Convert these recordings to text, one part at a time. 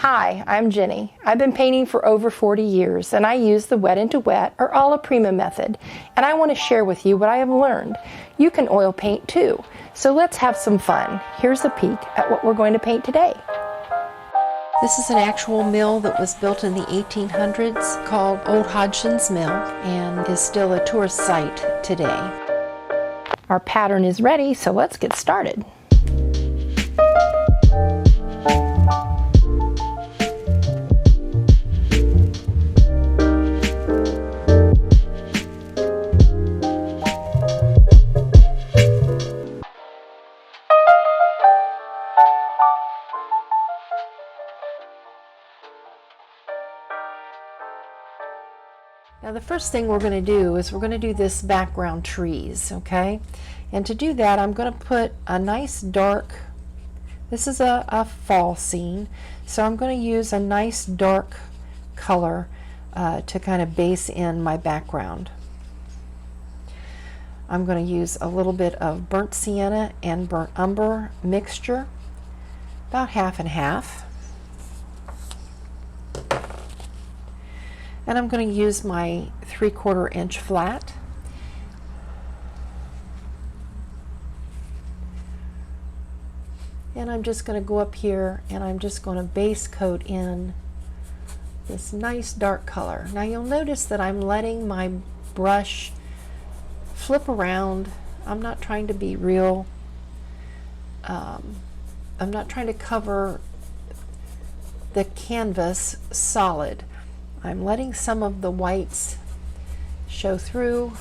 Hi, I'm Jenny. I've been painting for over 40 years and I use the wet into wet or Alla Prima method, and I want to share with you what I have learned. You can oil paint too, so let's have some fun. Here's a peek at what we're going to paint today. This is an actual mill that was built in the 1800s called Old Hodgson's Mill and is still a tourist site today. Our pattern is ready, so let's get started. Now the first thing we're going to do is we're going to do this background trees, okay? And to do that I'm going to put a nice dark, this is a fall scene, so I'm going to use a nice dark color to kind of base in my background. I'm going to use a little bit of burnt sienna and burnt umber mixture, about half and half. And I'm going to use my 3/4 inch flat. And I'm just going to go up here and I'm just going to base coat in this nice dark color. Now you'll notice that I'm letting my brush flip around. I'm not trying to be real, I'm not trying to cover the canvas solid. I'm letting some of the whites show through,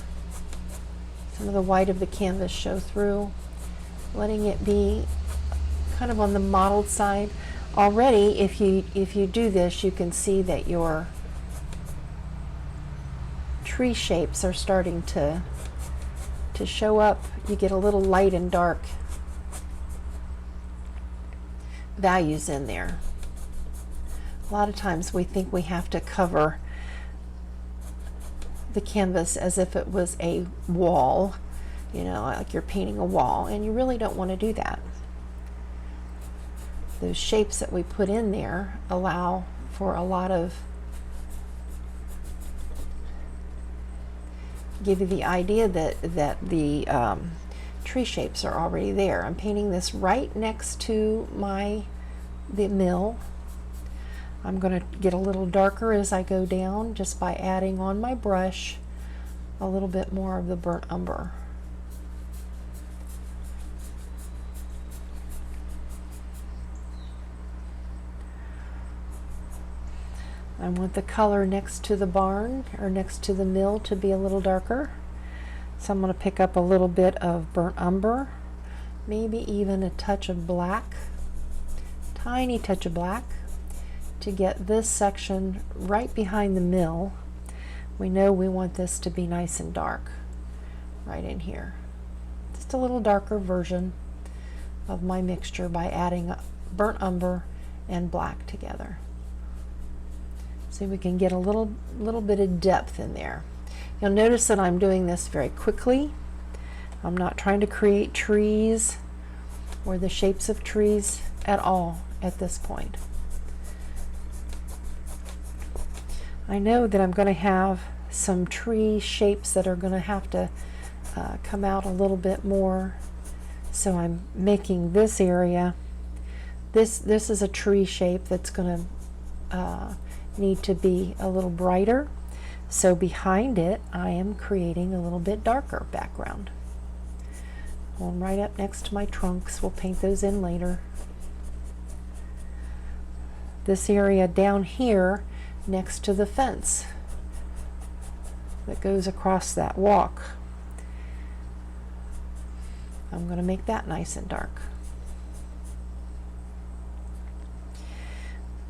some of the white of the canvas show through, letting it be kind of on the mottled side. Already, if you do this, you can see that your tree shapes are starting to show up. You get a little light and dark values in there. A lot of times we think we have to cover the canvas as if it was a wall, you know, like you're painting a wall, and you really don't want to do that. Those shapes that we put in there allow for a lot of, give you the idea that the tree shapes are already there. I'm painting this right next to the mill. I'm going to get a little darker as I go down just by adding on my brush a little bit more of the burnt umber. I want the color next to the barn or next to the mill to be a little darker. So I'm going to pick up a little bit of burnt umber, maybe even a touch of black, tiny touch of black, to get this section right behind the mill. We know we want this to be nice and dark right in here. Just a little darker version of my mixture by adding burnt umber and black together. So we can get a little bit of depth in there. You'll notice that I'm doing this very quickly. I'm not trying to create trees or the shapes of trees at all at this point. I know that I'm going to have some tree shapes that are going to have to come out a little bit more, so I'm making this area, this is a tree shape that's going to need to be a little brighter, so behind it I am creating a little bit darker background. Going right up next to my trunks. We'll paint those in later. This area down here next to the fence that goes across that walk, I'm going to make that nice and dark.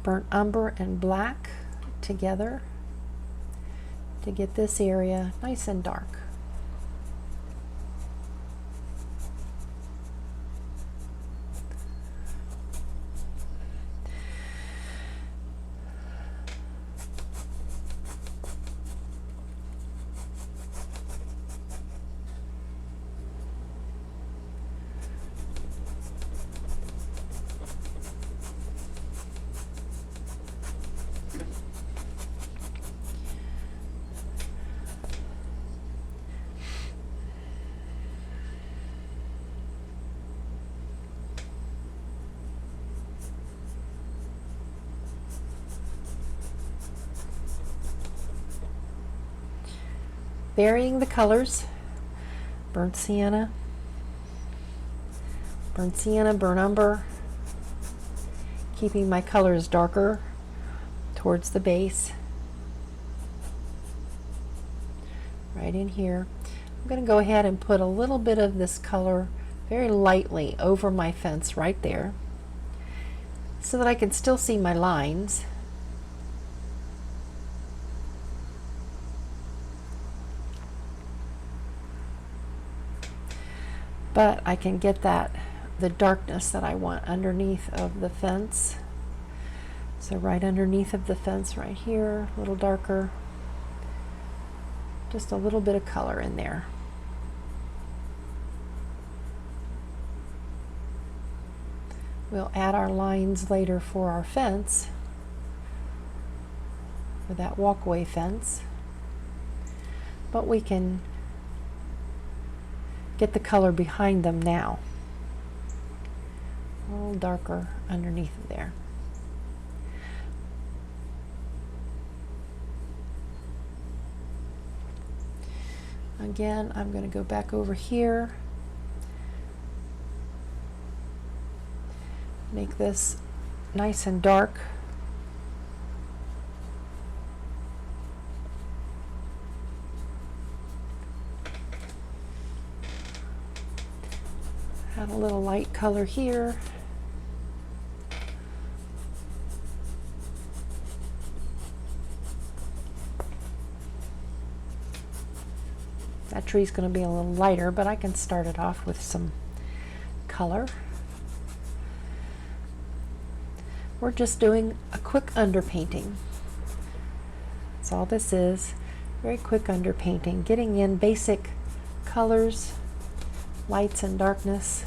Burnt umber and black together to get this area nice and dark. varying the colors. Burnt sienna, burnt umber, keeping my colors darker towards the base. Right in here. I'm going to go ahead and put a little bit of this color very lightly over my fence right there so that I can still see my lines. But I can get the darkness that I want underneath of the fence. So right underneath of the fence right here, a little darker. Just a little bit of color in there. We'll add our lines later for our fence, for that walkway fence. But we can get the color behind them now. A little darker underneath there. Again, I'm going to go back over here, make this nice and dark. Add a little light color here. That tree's going to be a little lighter, but I can start it off with some color. We're just doing a quick underpainting. That's all this is. Very quick underpainting, getting in basic colors, lights and darkness.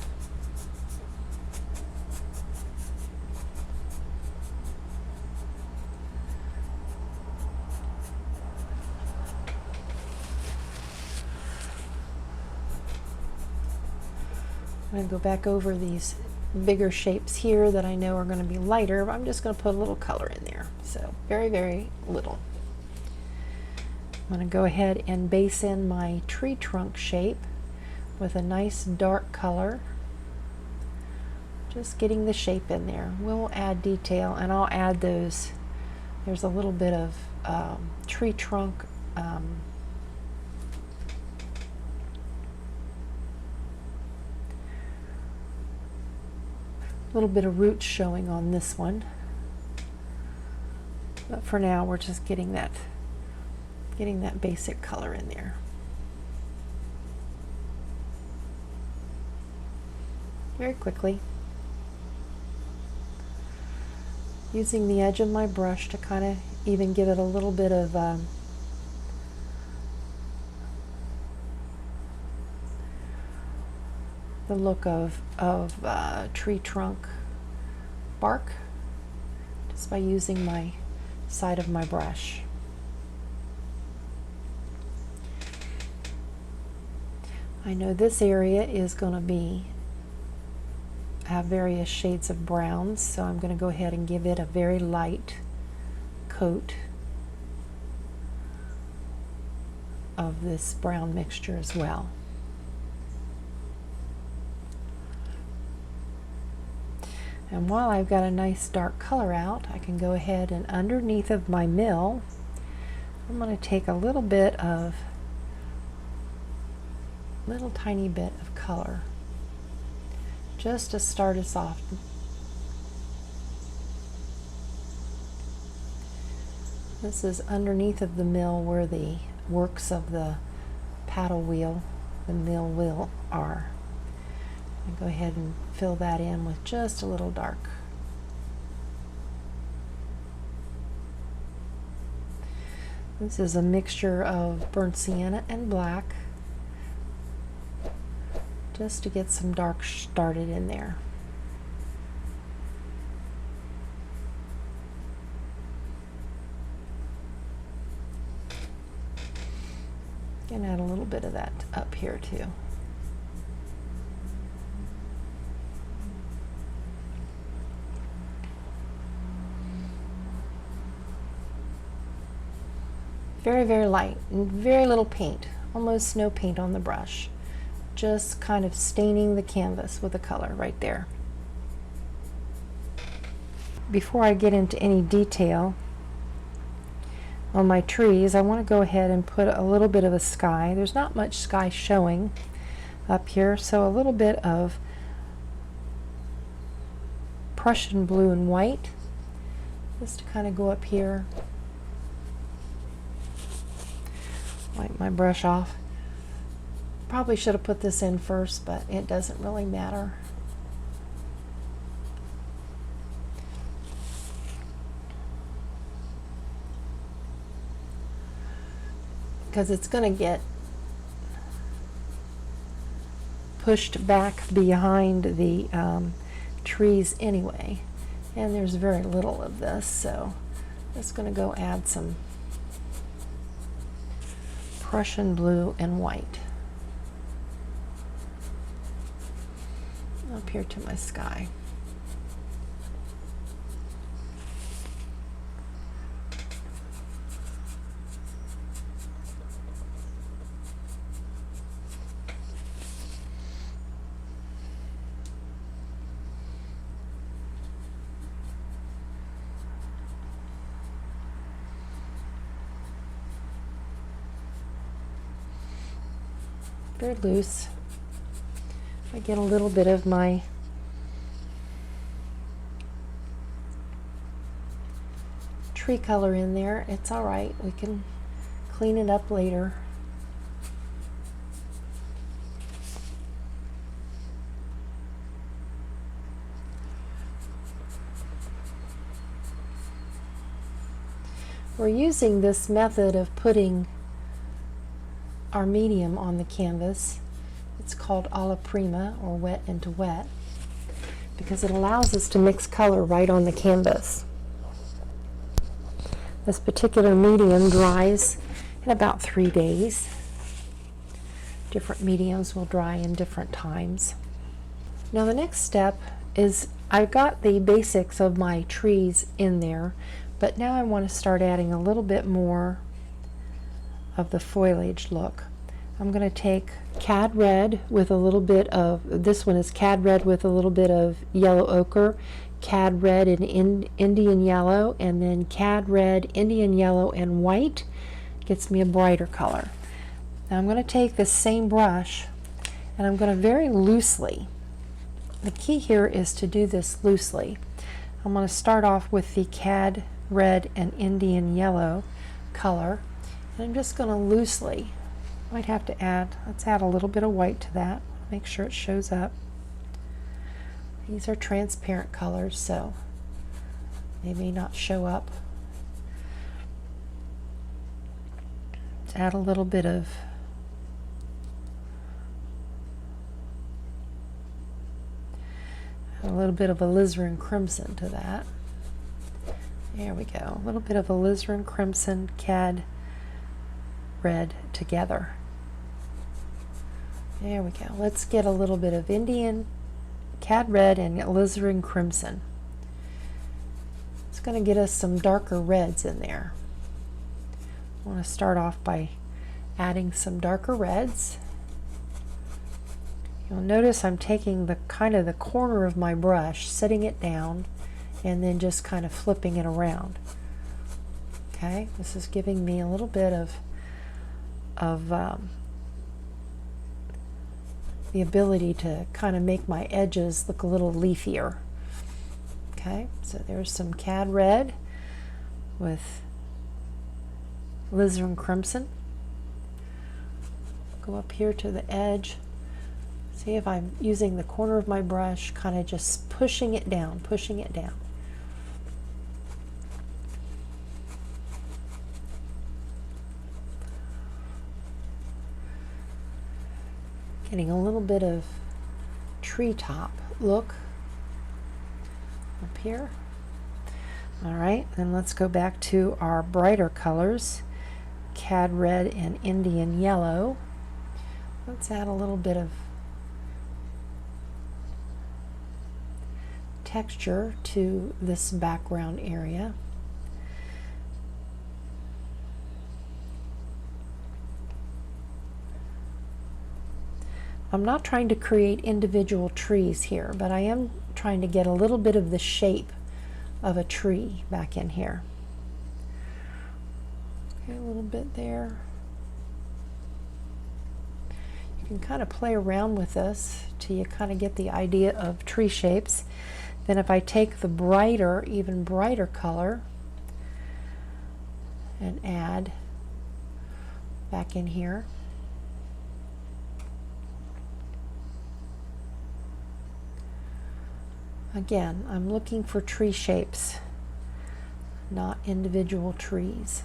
I'm going to go back over these bigger shapes here that I know are going to be lighter, but I'm just going to put a little color in there. So very, very little. I'm going to go ahead and base in my tree trunk shape with a nice dark color. Just getting the shape in there. We'll add detail, and I'll add those. There's a little bit of tree trunk little bit of roots showing on this one, but for now we're just getting that basic color in there. Very quickly, using the edge of my brush to kind of even give it a little bit of the look of tree trunk bark, just by using my side of my brush. I know this area is going to have various shades of browns, so I'm going to go ahead and give it a very light coat of this brown mixture as well. And while I've got a nice dark color out, I can go ahead and underneath of my mill, I'm going to take a little tiny bit of color, just to start us off. This is underneath of the mill where the works of the paddle wheel, the mill wheel, are. And go ahead and fill that in with just a little dark. This is a mixture of burnt sienna and black, just to get some dark started in there. And add a little bit of that up here too. Very, very light and very little paint almost no paint on the brush. Just kind of staining the canvas with the color right there. Before I get into any detail on my trees, I want to go ahead and put a little bit of a sky. There's not much sky showing up here, so a little bit of Prussian blue and white, just to kind of go up here. Wipe my brush off. Probably should have put this in first, but it doesn't really matter. Because it's going to get pushed back behind the trees anyway, and there's very little of this, so I'm just going to go add some Prussian blue and white up here to my sky. Very loose. I get a little bit of my tree color in there. It's all right. We can clean it up later. We're using this method of putting our medium on the canvas. It's called Alla Prima, or wet into wet, because it allows us to mix color right on the canvas. This particular medium dries in about 3 days. Different mediums will dry in different times. Now the next step is, I've got the basics of my trees in there, but now I want to start adding a little bit more of the foliage look. I'm going to take cad red with a little bit of, this one is cad red with a little bit of yellow ochre, cad red and Indian yellow, and then cad red, Indian yellow, and white. Gets me a brighter color. Now I'm going to take this same brush and I'm going to very loosely, the key here is to do this loosely. I'm going to start off with the cad red and Indian yellow color. I'm just going to loosely, might have to add, let's add a little bit of white to that, make sure it shows up. These are transparent colors, so they may not show up. Let's add a little bit of alizarin crimson to that. There we go, a little bit of alizarin crimson, cad red together. There we go. Let's get a little bit of Indian cad red and alizarin crimson. It's going to get us some darker reds in there. I want to start off by adding some darker reds. You'll notice I'm taking the corner of my brush, setting it down, and then just kind of flipping it around. Okay, this is giving me a little bit of the ability to kind of make my edges look a little leafier. Okay, so there's some cad red with alizarin crimson. Go up here to the edge. See if I'm using the corner of my brush, kind of just pushing it down, pushing it down. Getting a little bit of treetop look up here. All right, then let's go back to our brighter colors, cad red and Indian yellow. Let's add a little bit of texture to this background area. I'm not trying to create individual trees here, but I am trying to get a little bit of the shape of a tree back in here. Okay, a little bit there. You can kind of play around with this till you kind of get the idea of tree shapes. Then if I take the brighter, even brighter color and add back in here. Again, I'm looking for tree shapes, not individual trees.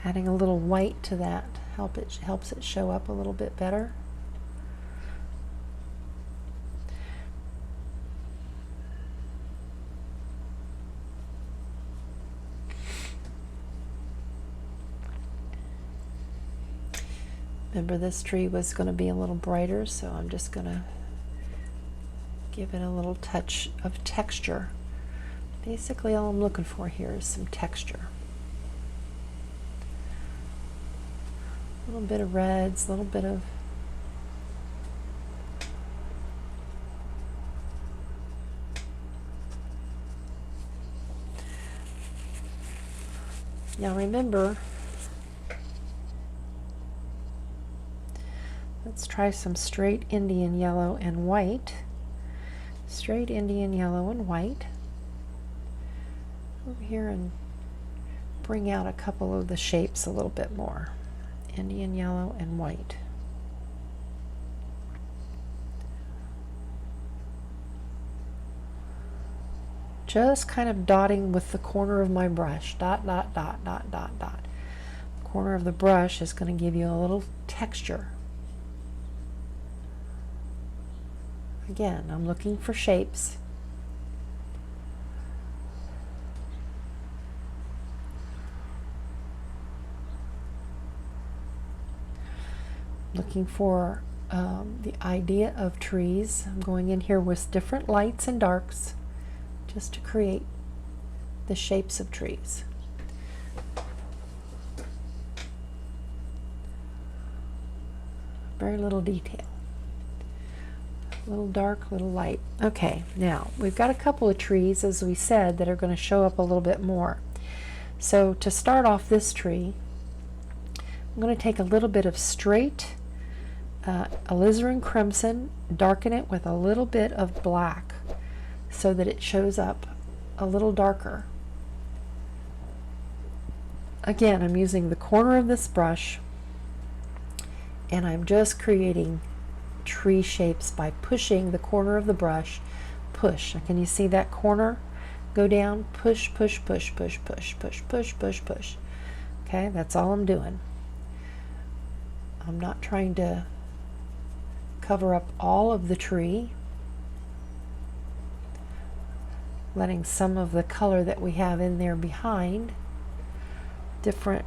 Adding a little white to that helps it show up a little bit better. Remember, this tree was going to be a little brighter, so I'm just going to give it a little touch of texture. Basically, all I'm looking for here is some texture. A little bit of reds, a little bit of now remember, let's try some straight Indian yellow and white. Straight Indian yellow and white. Over here and bring out a couple of the shapes a little bit more. Indian yellow and white. Just kind of dotting with the corner of my brush. Dot, dot, dot, dot, dot, dot. The corner of the brush is going to give you a little texture. Again, I'm looking for shapes. Looking for the idea of trees. I'm going in here with different lights and darks just to create the shapes of trees. Very little detail. Little dark, little light. Okay, now we've got a couple of trees, as we said, that are going to show up a little bit more. So to start off this tree, I'm going to take a little bit of straight alizarin crimson, darken it with a little bit of black so that it shows up a little darker. Again, I'm using the corner of this brush and I'm just creating tree shapes by pushing the corner of the brush. Push. Can you see that corner go down? Push, push, push, push, push, push, push, push, push. Okay, that's all I'm doing. I'm not trying to cover up all of the tree, letting some of the color that we have in there behind different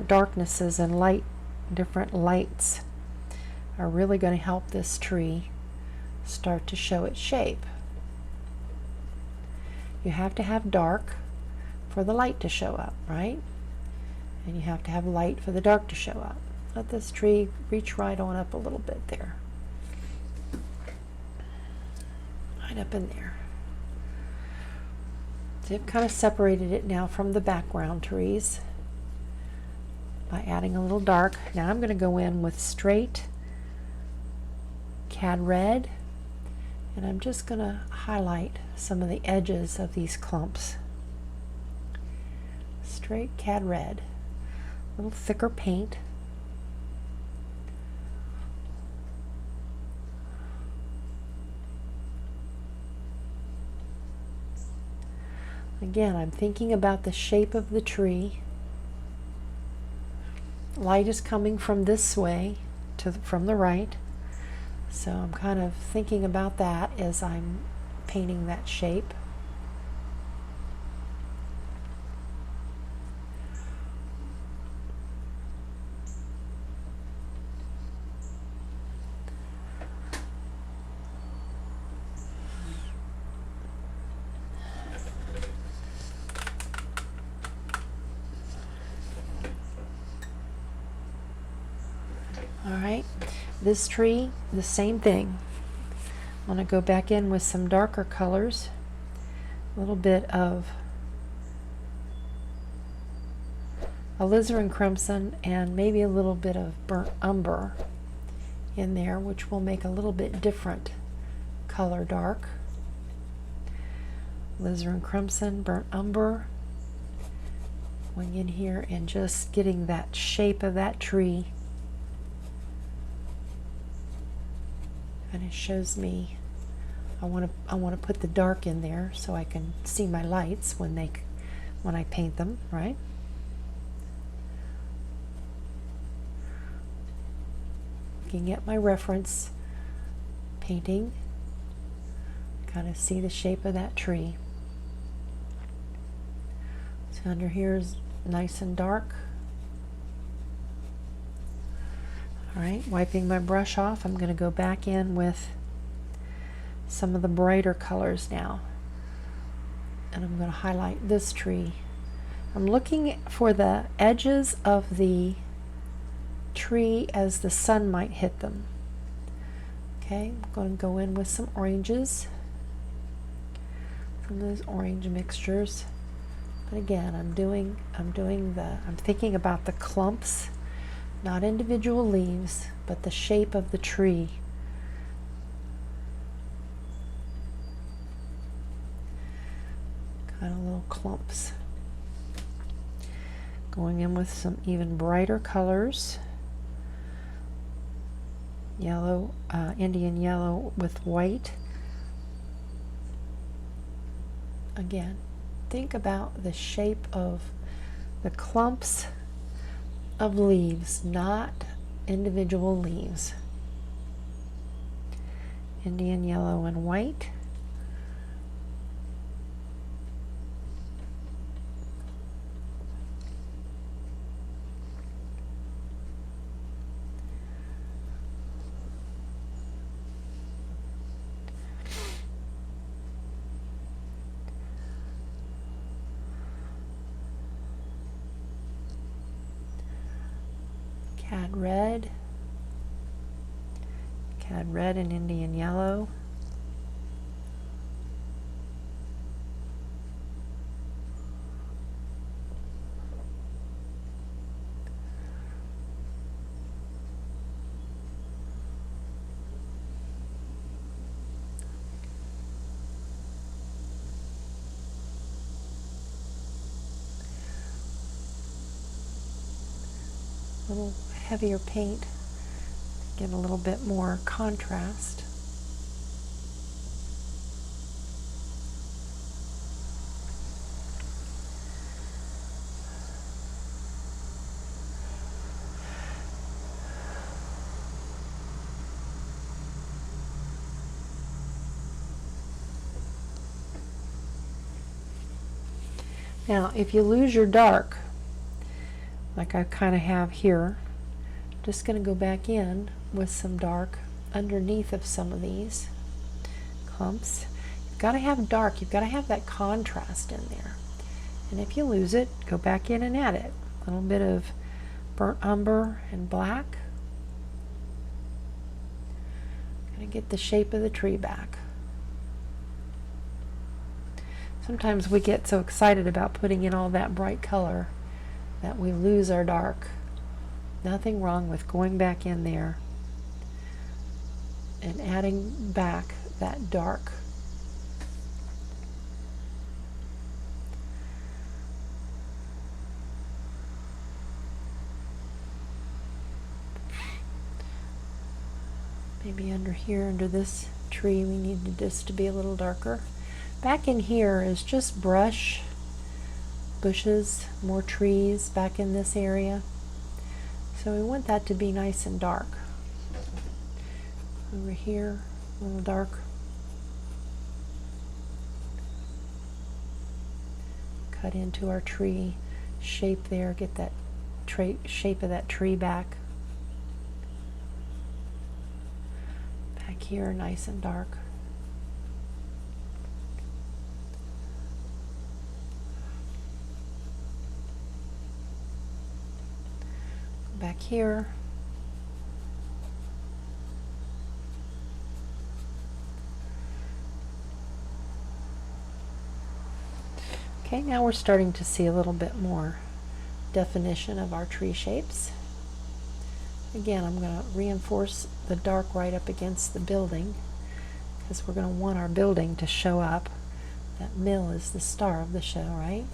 darknesses and light, different lights are really going to help this tree start to show its shape. You have to have dark for the light to show up, right? And you have to have light for the dark to show up. Let this tree reach right on up a little bit there. Right up in there. So I've kind of separated it now from the background trees by adding a little dark. Now I'm going to go in with straight cad red, and I'm just going to highlight some of the edges of these clumps. Straight cad red, a little thicker paint. Again, I'm thinking about the shape of the tree. Light is coming from this way from the right, so I'm kind of thinking about that as I'm painting that shape. All right, this tree, the same thing. I'm going to go back in with some darker colors, a little bit of alizarin crimson and maybe a little bit of burnt umber in there, which will make a little bit different color dark. Alizarin crimson, burnt umber, going in here and just getting that shape of that tree. And it shows me I want to put the dark in there so I can see my lights when I paint them, right? Looking at my reference painting, kind of see the shape of that tree. So under here is nice and dark. All right, wiping my brush off, I'm going to go back in with some of the brighter colors now. And I'm going to highlight this tree. I'm looking for the edges of the tree as the sun might hit them. Okay, I'm going to go in with some oranges, some of those orange mixtures. But again, I'm thinking about the clumps, not individual leaves, but the shape of the tree. Kind of little clumps. Going in with some even brighter colors. Yellow, Indian yellow with white. Again, think about the shape of the clumps of leaves, not individual leaves. Indian yellow and white. Cad red and Indian yellow. A little heavier paint, get a little bit more contrast. Now, if you lose your dark, like I kind of have here, I'm just going to go back in with some dark underneath of some of these clumps. You've got to have dark, you've got to have that contrast in there. And if you lose it, go back in and add it. A little bit of burnt umber and black. Going to get the shape of the tree back. Sometimes we get so excited about putting in all that bright color that we lose our dark. Nothing wrong with going back in there and adding back that dark. Maybe under here, under this tree, we need this to be a little darker. Back in here is just brush, bushes, more trees back in this area. So we want that to be nice and dark. Over here, a little dark. Cut into our tree shape there, get that shape of that tree back. Back here, nice and dark. Back here, Okay, now we're starting to see a little bit more definition of our tree shapes. Again, I'm going to reinforce the dark right up against the building because we're going to want our building to show up. That mill is the star of the show, right?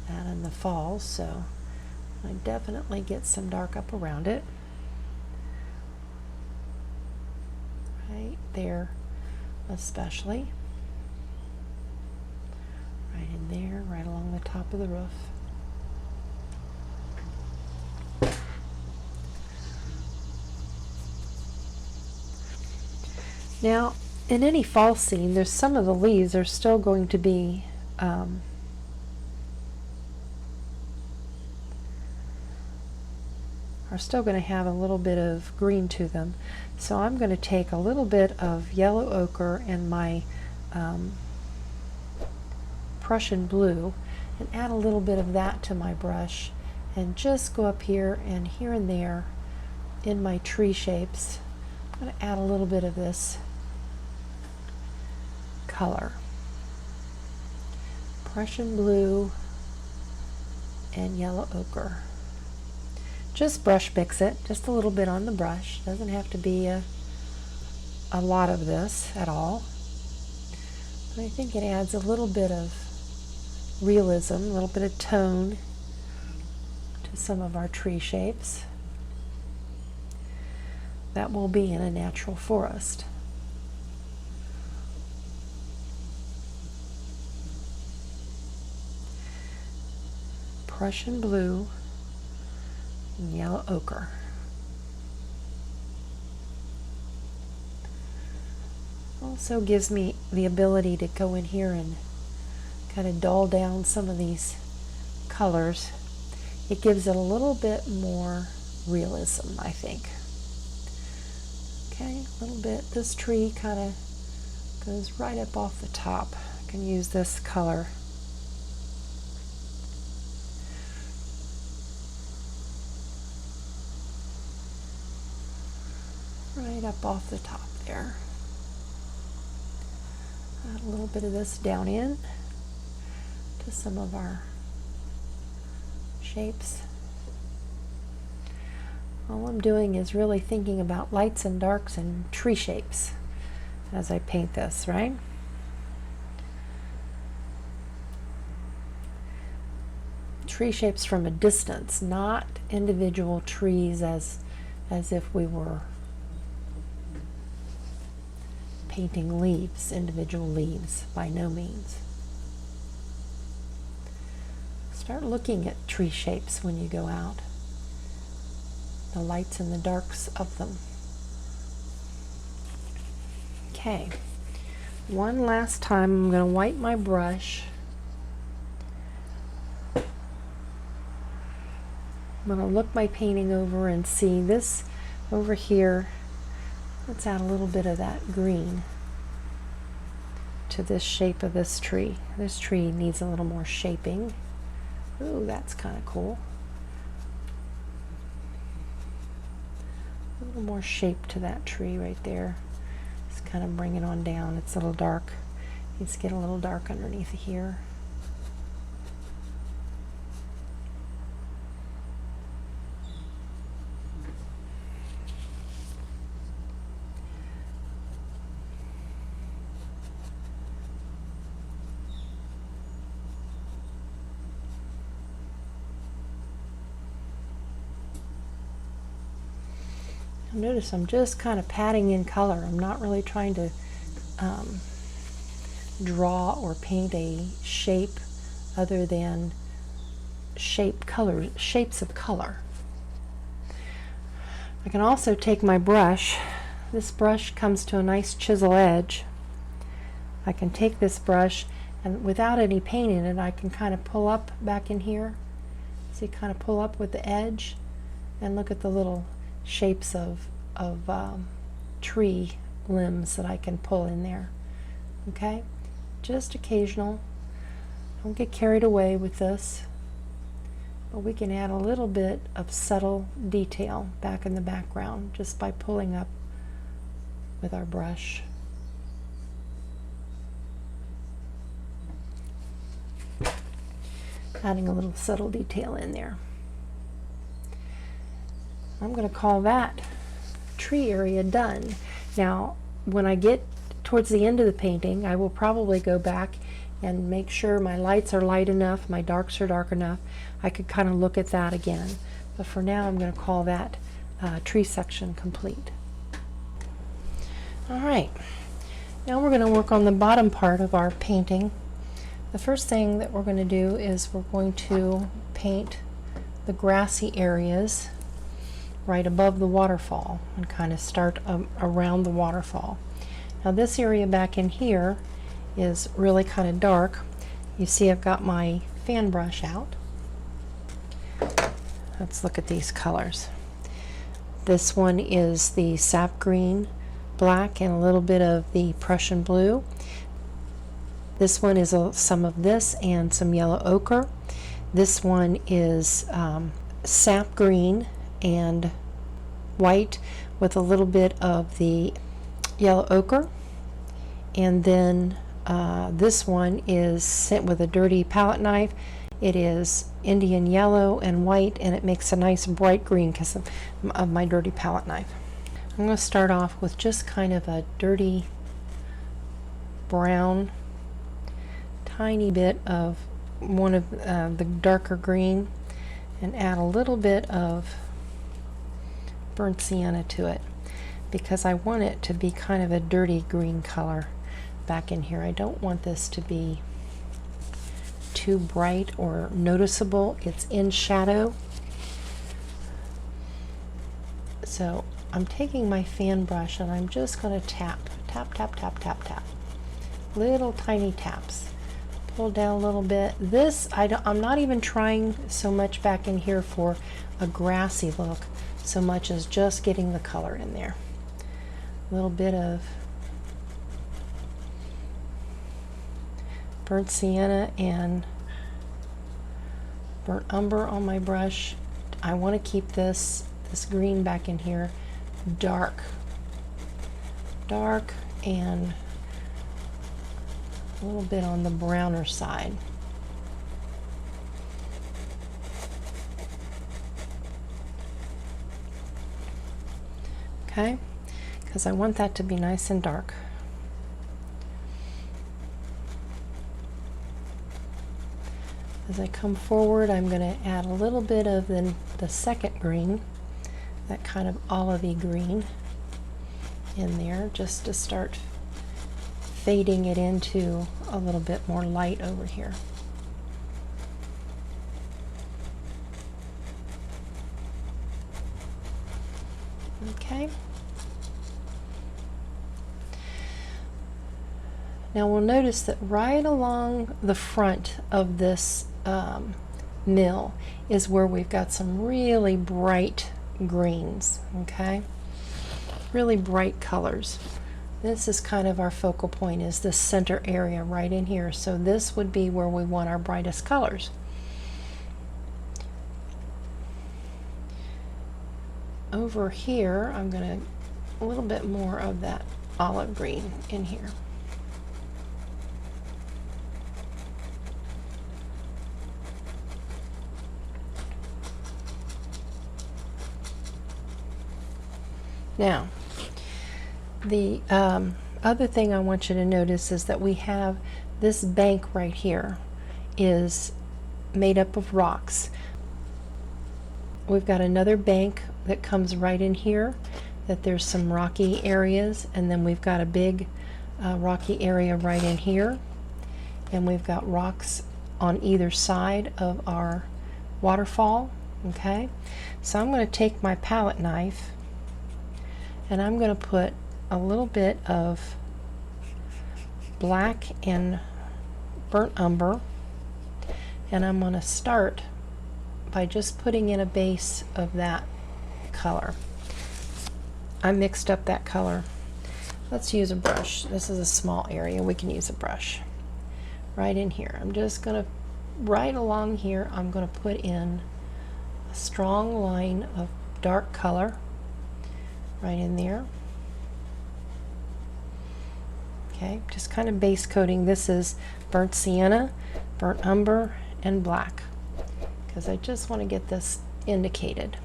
That and the falls, so I definitely get some dark up around it. Right there especially. Right in there, right along the top of the roof. Now, in any fall scene, there's some of the leaves are still going to be going to have a little bit of green to them. So I'm going to take a little bit of yellow ochre and my Prussian blue and add a little bit of that to my brush and just go up here and there in my tree shapes. I'm going to add a little bit of this color. Prussian blue and yellow ochre. Just brush mix it, just a little bit on the brush. Doesn't have to be a lot of this at all. But I think it adds a little bit of realism, a little bit of tone to some of our tree shapes that will be in a natural forest. Prussian blue and yellow ochre. Also gives me the ability to go in here and kind of dull down some of these colors. It gives it a little bit more realism, I think. Okay, a little bit. This tree kind of goes right up off the top. I can use this color. Right up off the top there. Add a little bit of this down in to some of our shapes. All I'm doing is really thinking about lights and darks and tree shapes as I paint this, right? Tree shapes from a distance, not individual trees as if we were painting leaves, individual leaves, by no means. Start looking at tree shapes when you go out, the lights and the darks of them. Okay, one last time I'm going to wipe my brush. I'm going to look my painting over and see this over here. Let's add a little bit of that green to this shape of this tree. This tree needs a little more shaping. Ooh, that's kind of cool. A little more shape to that tree right there. Just kind of bring it on down. It's a little dark. Needs to get a little dark underneath here. Notice I'm just kind of patting in color. I'm not really trying to draw or paint a shape other than shapes of color. I can also take my brush. This brush comes to a nice chisel edge. I can take this brush and without any paint in it, I can kind of pull up back in here. See, kind of pull up with the edge and look at the little shapes of tree limbs that I can pull in there. Okay, just occasional. Don't get carried away with this, but we can add a little bit of subtle detail back in the background just by pulling up with our brush. adding a little subtle detail in there. I'm going to call that tree area done. Now, when I get towards the end of the painting, I will probably go back and make sure my lights are light enough, my darks are dark enough. I could kind of look at that again. But for now, I'm going to call that tree section complete. All right, now we're going to work on the bottom part of our painting. The first thing that we're going to do is we're going to paint the grassy areas right above the waterfall and kind of start around the waterfall. Now this area back in here is really kind of dark. You see I've got my fan brush out. Let's look at these colors. This one is the sap green, black, and a little bit of the Prussian blue. This one is some of this and some yellow ochre. This one is sap green and white with a little bit of the yellow ochre. And then this one is sent with a dirty palette knife. It is Indian yellow and white, and it makes a nice bright green because of my dirty palette knife. I'm going to start off with just kind of a dirty brown, tiny bit of one of the darker green, and add a little bit of burnt sienna to it because I want it to be kind of a dirty green color back in here. I don't want this to be too bright or noticeable. It's in shadow. So I'm taking my fan brush and I'm just going to tap, tap, tap, tap, tap, tap. Little tiny taps. Pull down a little bit. This, I'm not even trying so much back in here for a grassy look so much as just getting the color in there. A little bit of burnt sienna and burnt umber on my brush. I want to keep this green back in here dark and a little bit on the browner side. Okay, because I want that to be nice and dark. As I come forward, I'm going to add a little bit of the second green, that kind of olivey green in there, just to start fading it into a little bit more light over here. Okay. Now we'll notice that right along the front of this mill is where we've got some really bright greens, okay? Really bright colors. This is kind of our focal point, is this center area right in here. So this would be where we want our brightest colors. Over here, I'm going to a little bit more of that olive green in here. Now, the other thing I want you to notice is that we have this bank right here is made up of rocks. We've got another bank that comes right in here, that there's some rocky areas, and then we've got a big rocky area right in here, and we've got rocks on either side of our waterfall. Okay, so I'm going to take my palette knife and I'm going to put a little bit of black and burnt umber, and I'm going to start by just putting in a base of that color. I mixed up that color. Let's use a brush. This is a small area. We can use a brush. Right in here. I'm just going to, right along here, I'm going to put in a strong line of dark color right in there. Okay, just kind of base coating. This is burnt sienna, burnt umber, and black. because I just want to get this indicated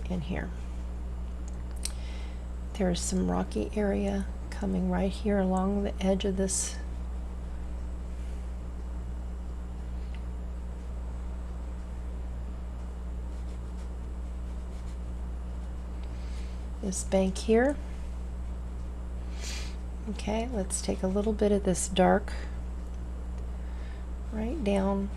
in here. There's some rocky area coming right here along the edge of this bank here. Okay, let's take a little bit of this dark right down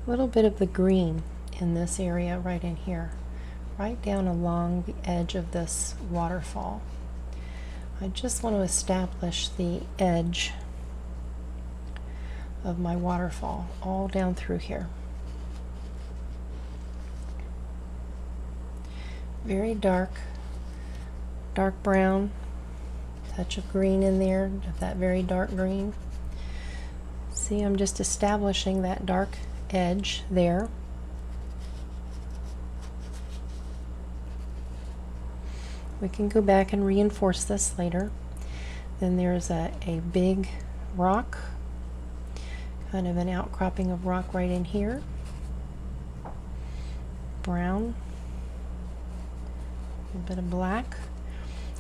a little bit of the green in this area right in here, right down along the edge of this waterfall. I just want to establish the edge of my waterfall all down through here. Very dark brown, touch of green in there, of that very dark green. See, I'm just establishing that dark edge there. We can go back and reinforce this later. Then there's a big rock, kind of an outcropping of rock right in here. Brown, a bit of black.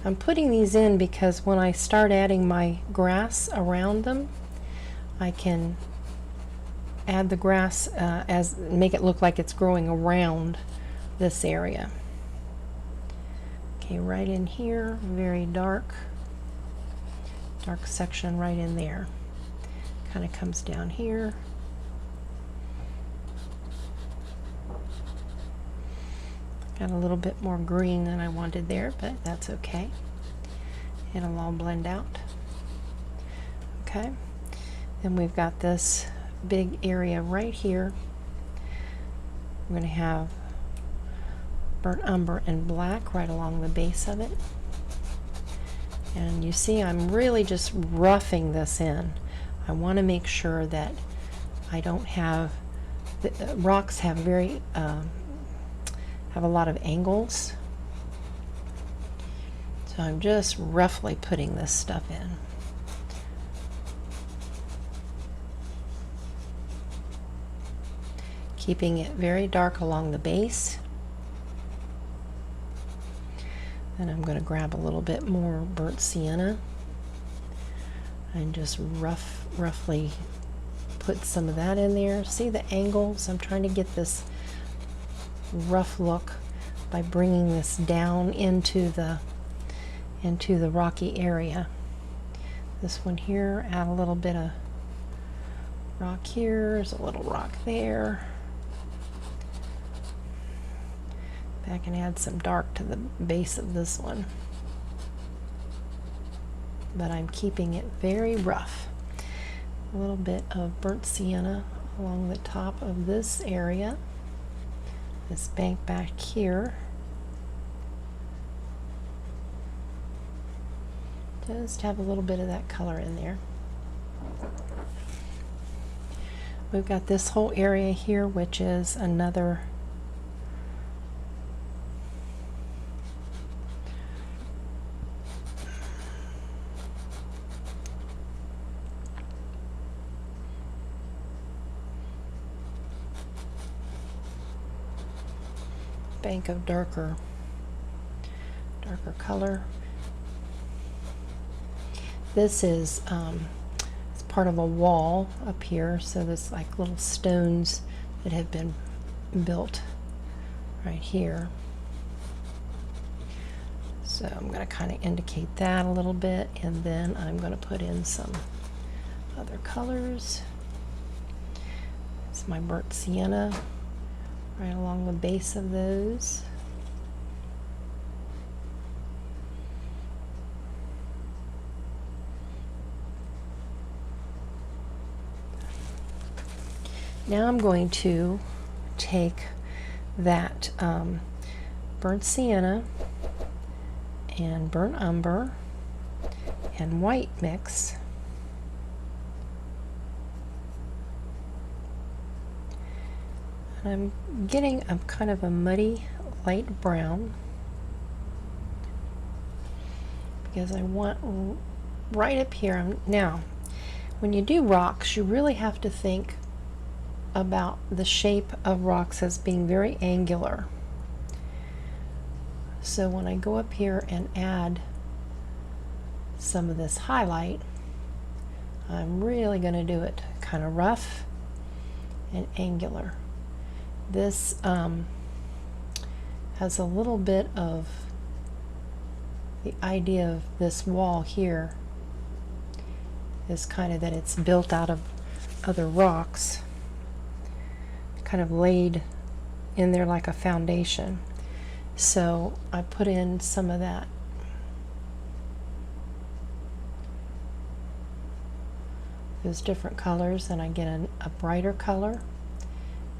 I'm putting these in because when I start adding my grass around them, I can add the grass make it look like it's growing around this area. Okay, right in here, very dark section right in there. Kind of comes down here. Got a little bit more green than I wanted there, but that's okay. It'll all blend out. Okay, then we've got this big area right here. We're going to have burnt umber and black right along the base of it. And you see I'm really just roughing this in. I want to make sure that I don't have, the rocks have have a lot of angles. So I'm just roughly putting this stuff in. Keeping it very dark along the base. Then I'm going to grab a little bit more burnt sienna and just roughly put some of that in there. See the angles? I'm trying to get this rough look by bringing this down into the rocky area. This one here, add a little bit of rock here, there's a little rock there. Back and add some dark to the base of this one. But I'm keeping it very rough. A little bit of burnt sienna along the top of this area. This bank back here. Just have a little bit of that color in there. We've got this whole area here, which is another bank of darker color. This is it's part of a wall up here, so there's like little stones that have been built right here. So I'm going to kind of indicate that a little bit, and then I'm going to put in some other colors. It's my burnt sienna right along the base of those. Now I'm going to take that burnt sienna and burnt umber and white mix, and I'm getting a kind of a muddy light brown. because I want right up here. Now, when you do rocks, you really have to think about the shape of rocks as being very angular. So when I go up here and add some of this highlight, I'm really going to do it kind of rough and angular. This has a little bit of the idea of this wall here is kind of that it's built out of other rocks, kind of laid in there like a foundation. So I put in some of that those different colors, and I get a brighter color,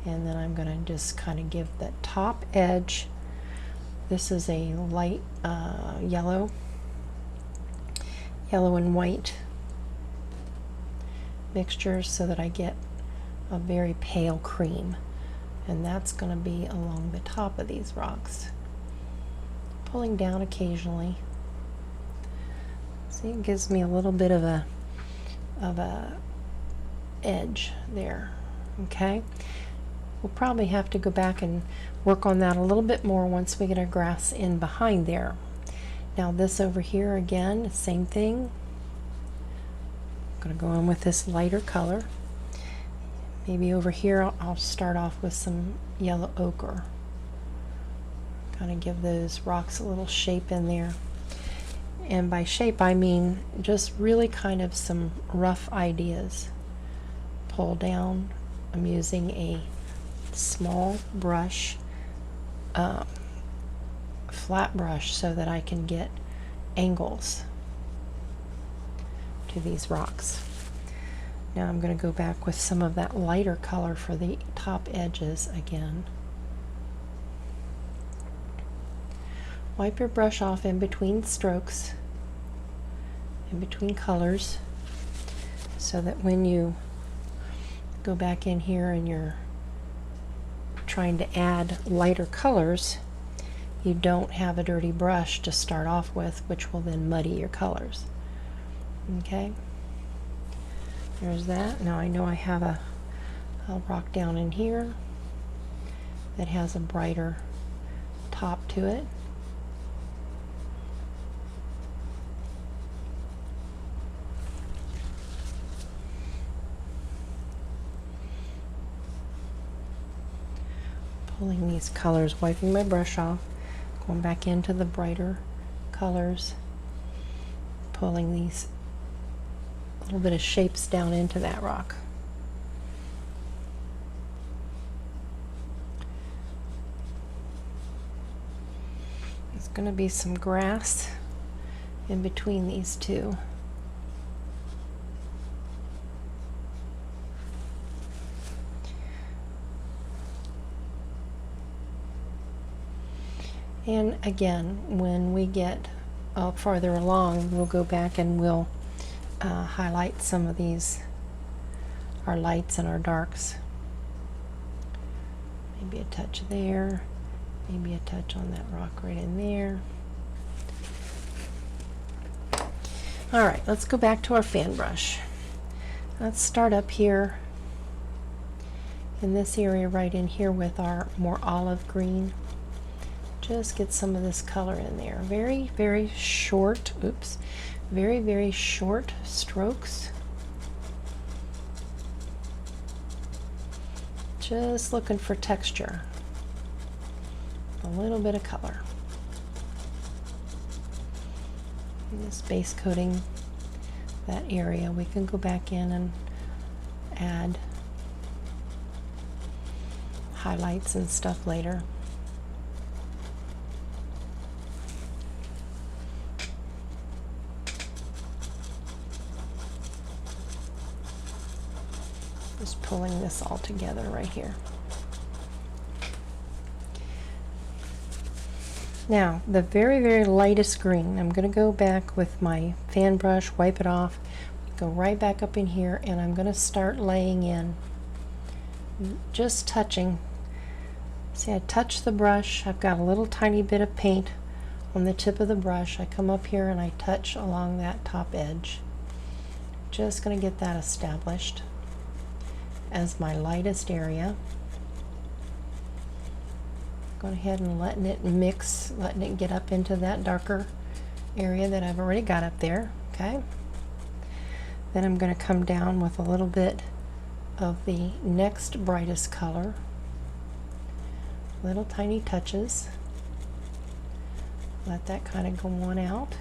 and then I'm going to just kind of give that top edge. This is a light yellow and white mixture, so that I get a very pale cream, and that's going to be along the top of these rocks, pulling down occasionally. See, it gives me a little bit of a edge there. Okay, we'll probably have to go back and work on that a little bit more once we get our grass in behind there. Now this over here, again, same thing. I'm going to go in with this lighter color. Maybe over here I'll start off with some yellow ochre. Kind of give those rocks a little shape in there. And by shape I mean just really kind of some rough ideas. Pull down. I'm using a small brush, flat brush, so that I can get angles to these rocks. Now I'm going to go back with some of that lighter color for the top edges again. Wipe your brush off in between strokes, in between colors, so that when you go back in here and you're trying to add lighter colors, you don't have a dirty brush to start off with, which will then muddy your colors. Okay, there's that. Now I know I have a rock down in here that has a brighter top to it. Pulling these colors, wiping my brush off, going back into the brighter colors, pulling these little bit of shapes down into that rock. There's going to be some grass in between these two. And again, when we get farther along, we'll go back and we'll highlight some of these, our lights and our darks. Maybe a touch there, maybe a touch on that rock right in there. All right, let's go back to our fan brush. Let's start up here in this area right in here with our more olive green. Just get some of this color in there. Very, very short, very, very short strokes. Just looking for texture. A little bit of color. And just base coating that area. We can go back in and add highlights and stuff later. Just pulling this all together right here. Now, the very, very lightest green, I'm going to go back with my fan brush, wipe it off, go right back up in here, and I'm going to start laying in, just touching. See, I touch the brush, I've got a little tiny bit of paint on the tip of the brush, I come up here and I touch along that top edge. Just going to get that established as my lightest area. Going ahead and letting it mix, letting it get up into that darker area that I've already got up there. Okay. Then I'm going to come down with a little bit of the next brightest color. Little tiny touches. Let that kind of go on out.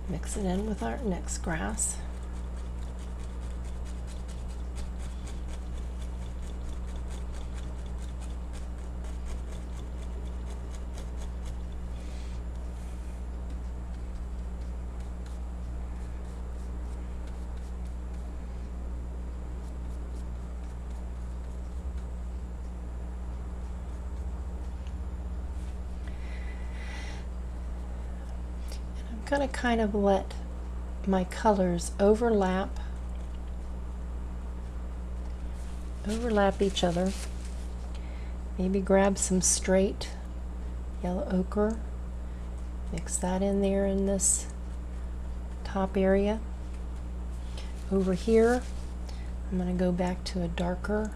Mix it in with our next grass. I'm going to kind of let my colors overlap each other. Maybe grab some straight yellow ochre, mix that in there in this top area. Over here, I'm going to go back to a darker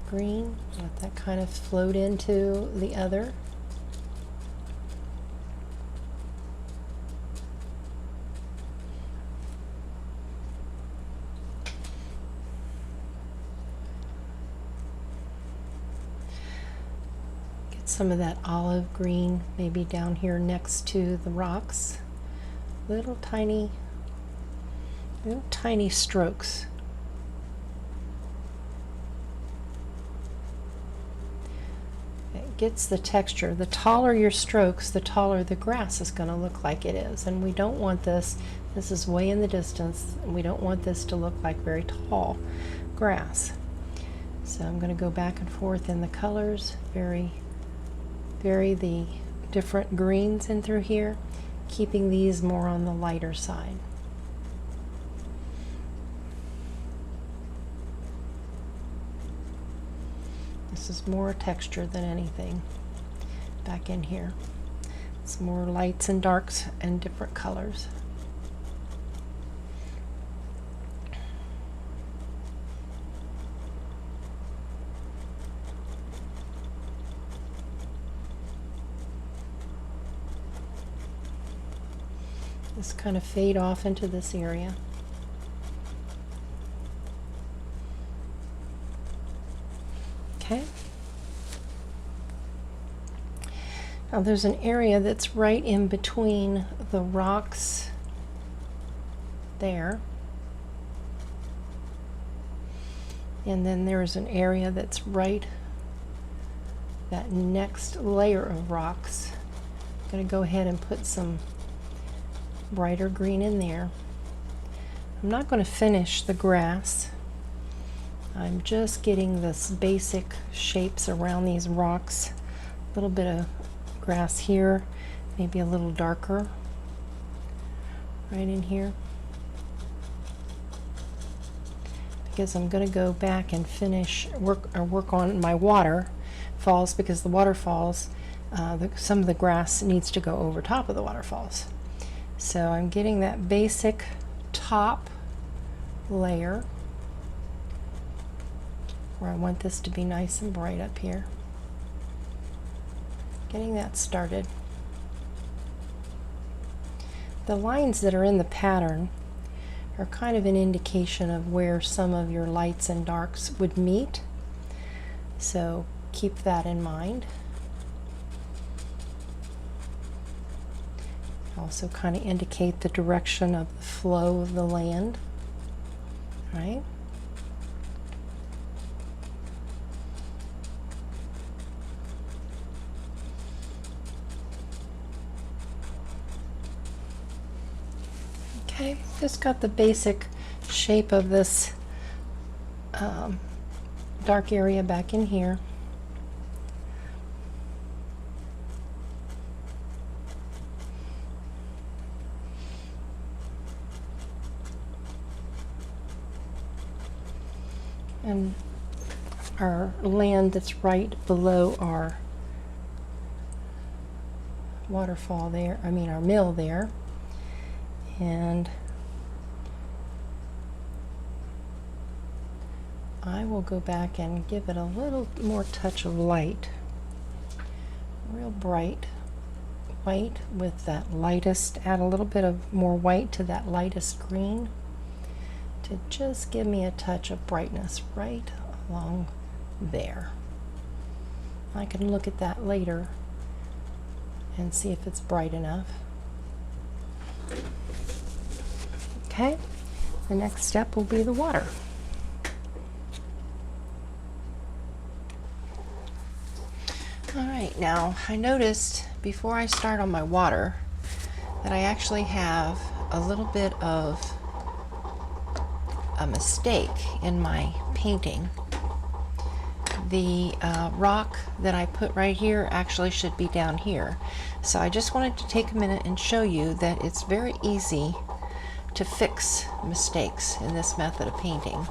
green, let that kind of float into the other. Some of that olive green maybe down here next to the rocks. Little tiny strokes. It gets the texture. The taller your strokes, the taller the grass is going to look like it is. And we don't want this is way in the distance, and we don't want this to look like very tall grass. So I'm going to go back and forth in the colors, vary the different greens in through here, keeping these more on the lighter side. This is more texture than anything back in here. It's more lights and darks and different colors. Just kind of fade off into this area. Okay. Now there's an area that's right in between the rocks there. And then there's an area that's right, that next layer of rocks. I'm going to go ahead and put some brighter green in there. I'm not going to finish the grass. I'm just getting this basic shapes around these rocks. A little bit of grass here, maybe a little darker right in here, because I'm going to go back and finish work on my waterfalls, because the waterfalls, some of the grass needs to go over top of the waterfalls. So I'm getting that basic top layer where I want this to be nice and bright up here. Getting that started. The lines that are in the pattern are kind of an indication of where some of your lights and darks would meet. So keep that in mind. Also kind of indicate the direction of the flow of the land, right? Okay, just got the basic shape of this dark area back in here. And our land that's right below our waterfall there, our mill there. And I will go back and give it a little more touch of light. Real bright white with that lightest, add a little bit of more white to that lightest green to just give me a touch of brightness right along there. I can look at that later and see if it's bright enough. Okay, the next step will be the water. All right, now I noticed before I start on my water that I actually have a little bit of a mistake in my painting. The rock that I put right here actually should be down here. So I just wanted to take a minute and show you that it's very easy to fix mistakes in this method of painting.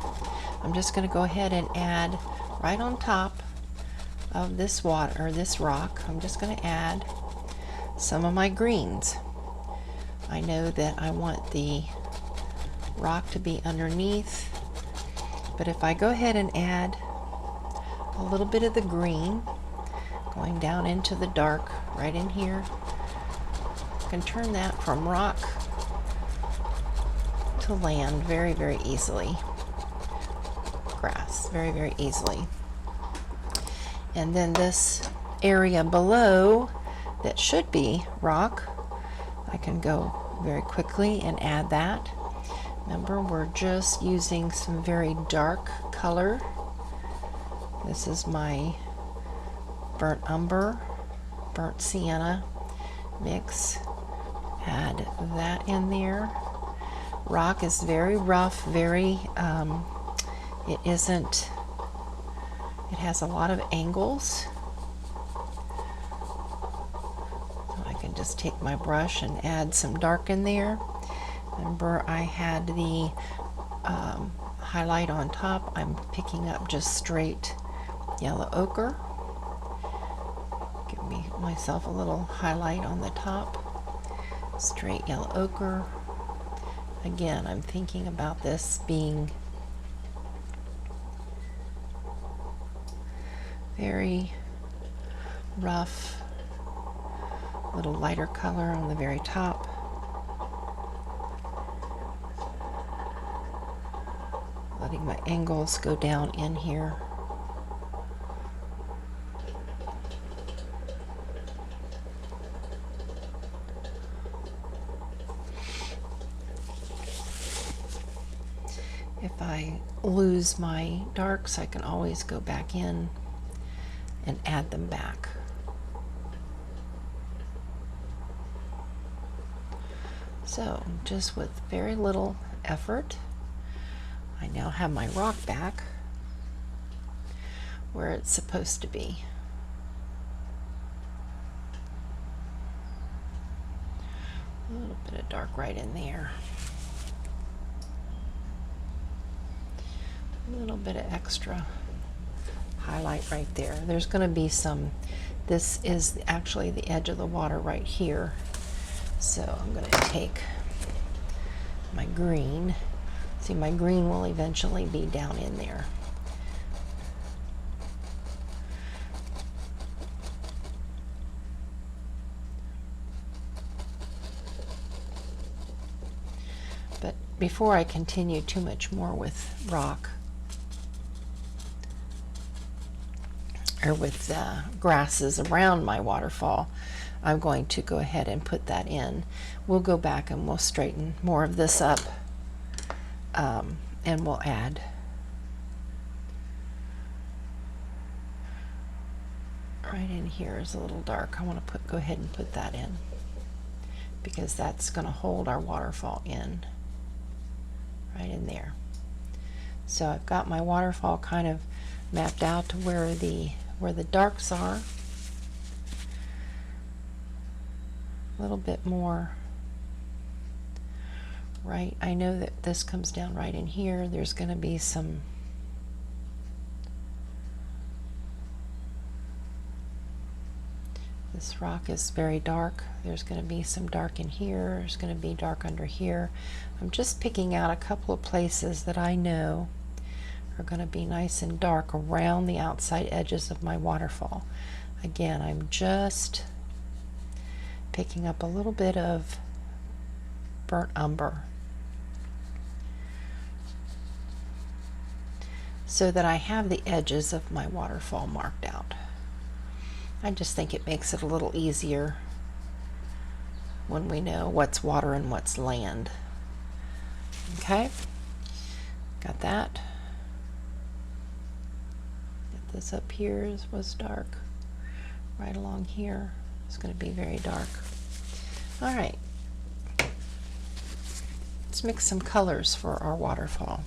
I'm just going to go ahead and add right on top of this water, or this rock, I'm just going to add some of my greens. I know that I want the rock to be underneath, but if I go ahead and add a little bit of the green going down into the dark right in here, I can turn that from rock to land very, very easily. Grass, very, very easily. And then this area below that should be rock, I can go very quickly and add that. Remember, we're just using some very dark color. This is my burnt umber, burnt sienna mix. Add that in there. Rock is very rough, very, it has a lot of angles. So I can just take my brush and add some dark in there. Remember, I had the highlight on top. I'm picking up just straight yellow ochre. Give myself a little highlight on the top. Straight yellow ochre. Again, I'm thinking about this being very rough, a little lighter color on the very top. Letting my angles go down in here. If I lose my darks, I can always go back in and add them back. So just with very little effort, I now have my rock back where it's supposed to be. A little bit of dark right in there. A little bit of extra highlight right there. There's going to be some, this is actually the edge of the water right here. So I'm going to take my green. See, my green will eventually be down in there. But before I continue too much more with rock, or with grasses around my waterfall, I'm going to go ahead and put that in. We'll go back and we'll straighten more of this up, and we'll add right in here is a little dark. I want to go ahead and put that in because that's going to hold our waterfall in right in there. So I've got my waterfall kind of mapped out to where the darks are. A little bit more right. I know that this comes down right in here. There's going to be some This rock is very dark. There's going to be some dark in here. There's going to be dark under here. I'm just picking out a couple of places that I know are going to be nice and dark around the outside edges of my waterfall. Again, I'm just picking up a little bit of burnt umber so that I have the edges of my waterfall marked out. I just think it makes it a little easier when we know what's water and what's land. Okay, got that. Get this up here was dark. Right along here it's going to be very dark. All right, let's mix some colors for our waterfall.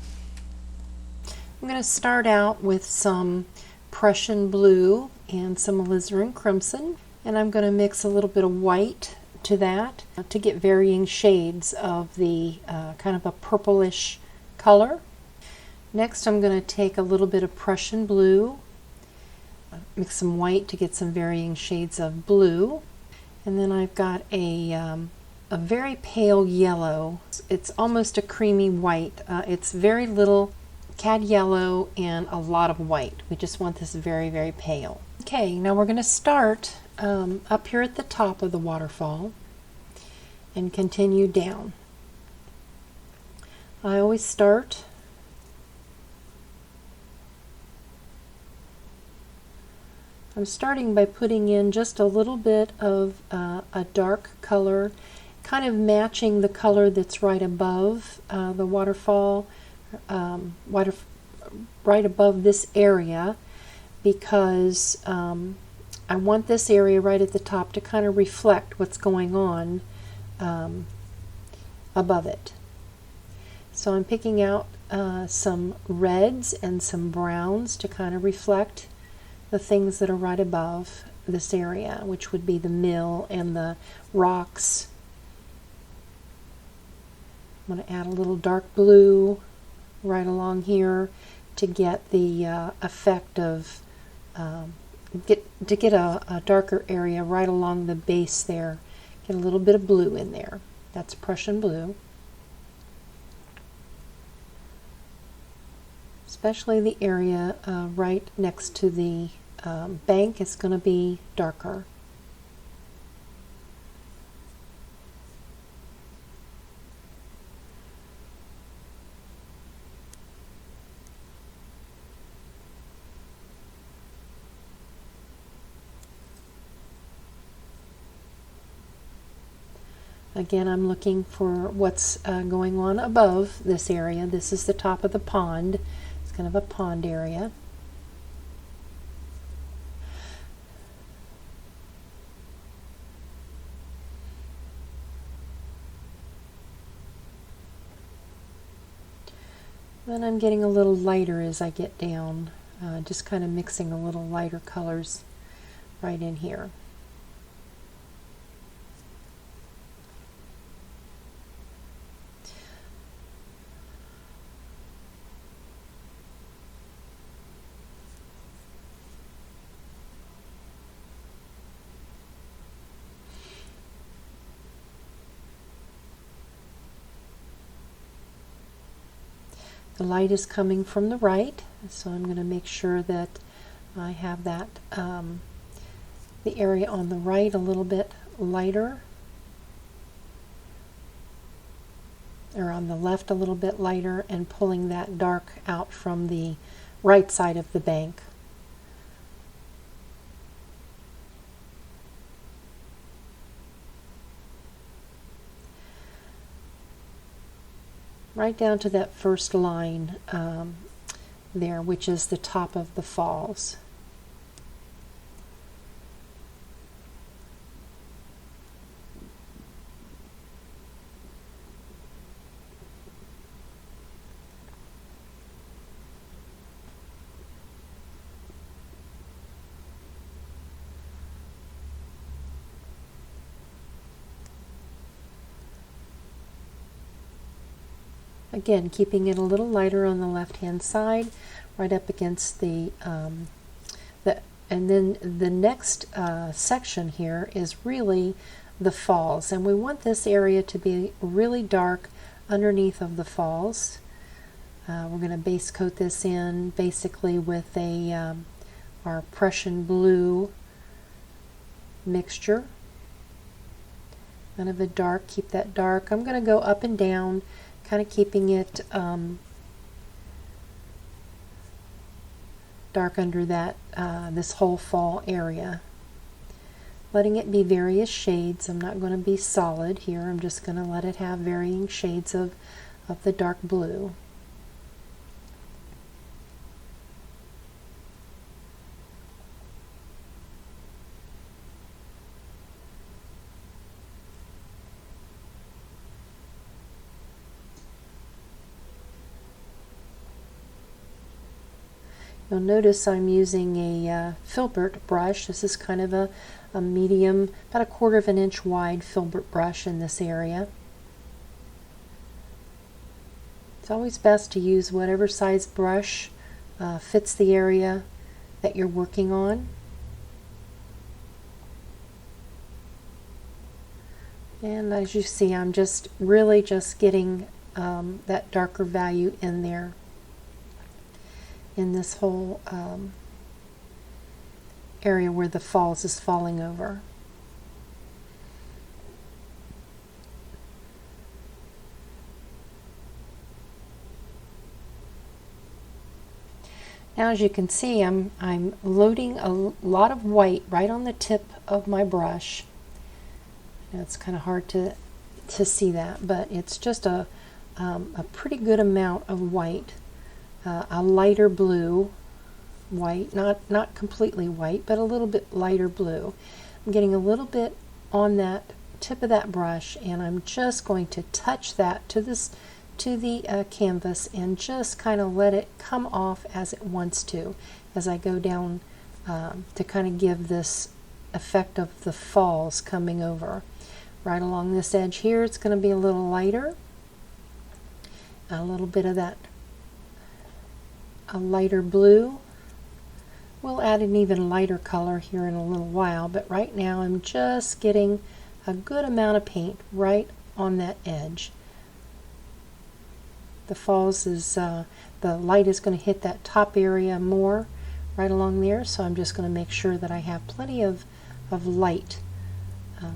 I'm going to start out with some Prussian blue and some alizarin crimson, and I'm going to mix a little bit of white to that to get varying shades of the kind of a purplish color. Next, I'm going to take a little bit of Prussian blue, mix some white to get some varying shades of blue, and then I've got a very pale yellow. It's almost a creamy white. It's very little cad yellow and a lot of white. We just want this very, very pale. Okay, now we're going to start up here at the top of the waterfall and continue down. I always start I'm starting by putting in just a little bit of a dark color, kind of matching the color that's right above the waterfall, right above this area, because I want this area right at the top to kind of reflect what's going on above it. So I'm picking out some reds and some browns to kind of reflect the things that are right above this area, which would be the mill and the rocks. I'm going to add a little dark blue right along here to get the effect of get a darker area right along the base there. Get a little bit of blue in there. That's Prussian blue. Especially the area right next to the bank is going to be darker. Again, I'm looking for what's going on above this area. This is the top of the pond. It's kind of a pond area. Then I'm getting a little lighter as I get down, just kind of mixing a little lighter colors right in here. The light is coming from the right, so I'm going to make sure that I have that the area on the right a little bit lighter, or on the left a little bit lighter, and pulling that dark out from the right side of the bank. Right down to that first line there, which is the top of the falls. Again, keeping it a little lighter on the left-hand side, right up against the And then the next section here is really the falls, and we want this area to be really dark underneath of the falls. We're going to base coat this in basically with our Prussian blue mixture. Kind of a dark, keep that dark. I'm going to go up and down, kind of keeping it dark under that this whole fall area. Letting it be various shades. I'm not going to be solid here. I'm just going to let it have varying shades of the dark blue. You'll notice I'm using a filbert brush. This is kind of a medium, about 1/4 of an inch wide filbert brush in this area. It's always best to use whatever size brush fits the area that you're working on. And as you see, I'm just really just getting that darker value in there, in this whole area where the falls is falling over. Now, as you can see, I'm loading a lot of white right on the tip of my brush. Now, it's kind of hard to see that, but it's just a pretty good amount of white. A lighter blue white, not completely white, but a little bit lighter blue. I'm getting a little bit on that tip of that brush, and I'm just going to touch that to the canvas and just kind of let it come off as it wants to, as I go down to kind of give this effect of the falls coming over. Right along this edge here, it's going to be a little lighter, a little bit of that a lighter blue. We'll add an even lighter color here in a little while, but right now I'm just getting a good amount of paint right on that edge. The falls is, the light is going to hit that top area more right along there, so I'm just going to make sure that I have plenty of light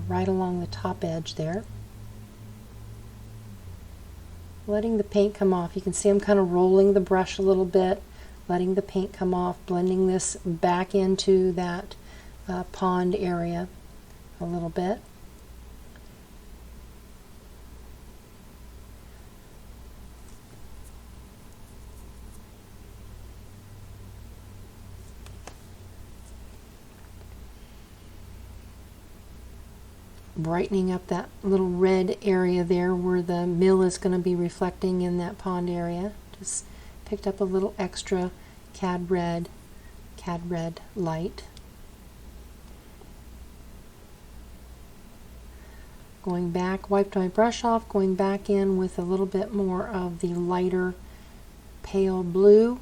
right along the top edge there. Letting the paint come off. You can see I'm kind of rolling the brush a little bit, letting the paint come off, blending this back into that pond area a little bit. Brightening up that little red area there where the mill is going to be reflecting in that pond area. Just picked up a little extra cad red light. Going back, wiped my brush off, going back in with a little bit more of the lighter pale blue.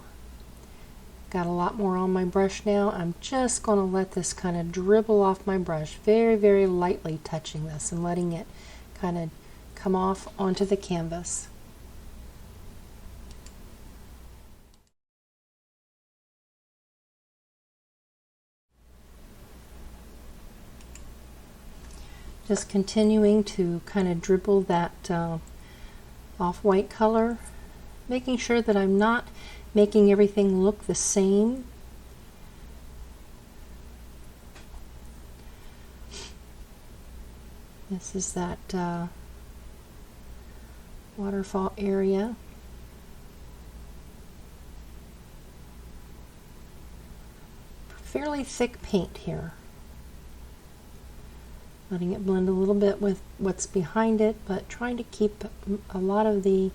Got a lot more on my brush now. I'm just going to let this kind of dribble off my brush, very, very lightly touching this and letting it kind of come off onto the canvas. Just continuing to kind of dribble that off-white color, making sure that I'm not making everything look the same. This is that waterfall area. Fairly thick paint here. Letting it blend a little bit with what's behind it, but trying to keep a lot of the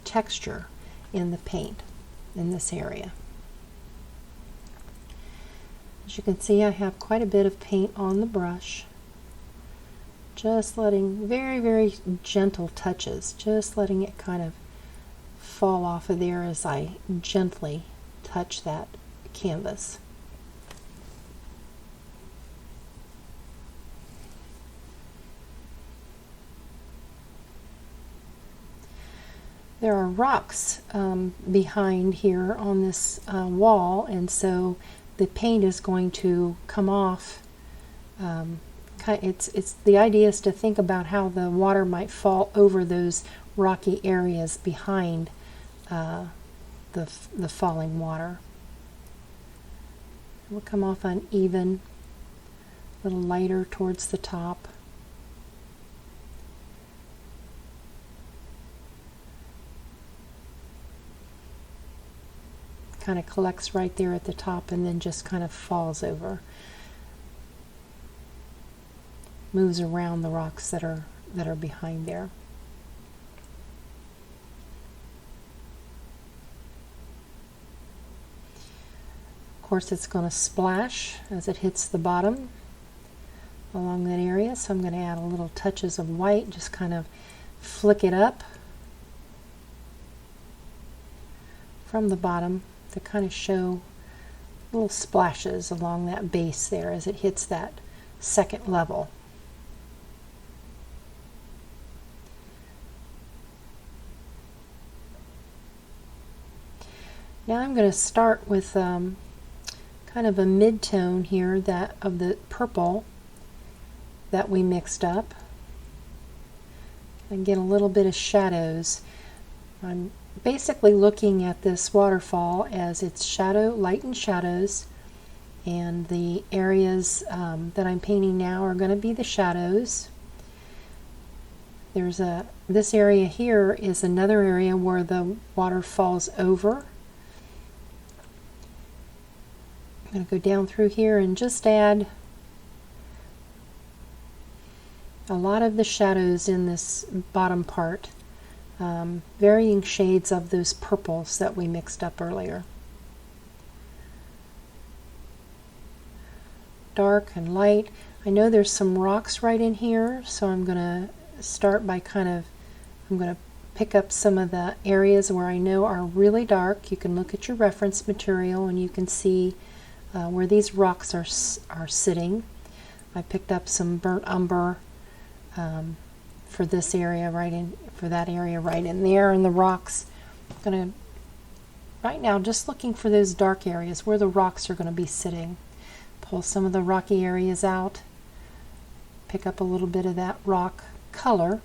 texture in the paint in this area. As you can see, I have quite a bit of paint on the brush. Just letting very, very gentle touches, just letting it kind of fall off of there as I gently touch that canvas. There are rocks behind here on this wall, and so the paint is going to come off. It's the idea is to think about how the water might fall over those rocky areas behind the falling water. It will come off uneven, a little lighter towards the top. Kind of collects right there at the top and then just kind of falls over. Moves around the rocks that are behind there. Of course, it's going to splash as it hits the bottom along that area, so I'm going to add a little touches of white, just kind of flick it up from the bottom to kind of show little splashes along that base there as it hits that second level. Now I'm going to start with kind of a mid-tone here that of the purple that we mixed up, and get a little bit of shadows. I'm basically looking at this waterfall as its light and shadows, and the areas that I'm painting now are going to be the shadows. This area here is another area where the water falls over. I'm going to go down through here and just add a lot of the shadows in this bottom part. Varying shades of those purples that we mixed up earlier. Dark and light. I know there's some rocks right in here, so I'm going to start by I'm going to pick up some of the areas where I know are really dark. You can look at your reference material and you can see where these rocks are sitting. I picked up some burnt umber for this area for that area right in there in the rocks. I'm going to right now just looking for those dark areas where the rocks are going to be sitting. Pull some of the rocky areas out. Pick up a little bit of that rock color.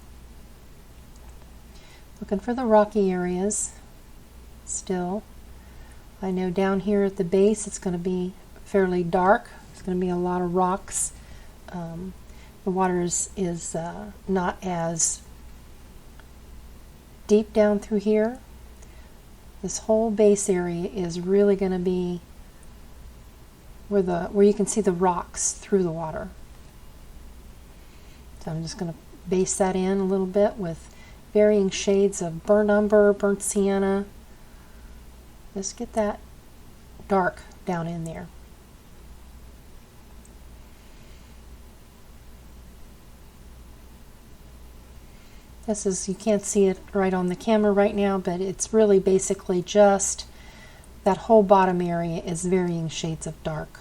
Looking for the rocky areas still. I know down here at the base it's going to be fairly dark. It's going to be a lot of rocks. The water is not as deep down through here. This whole base area is really going to be where you can see the rocks through the water. So I'm just going to base that in a little bit with varying shades of burnt umber, burnt sienna. Just get that dark down in there. You can't see it right on the camera right now, but it's really basically just that whole bottom area is varying shades of dark.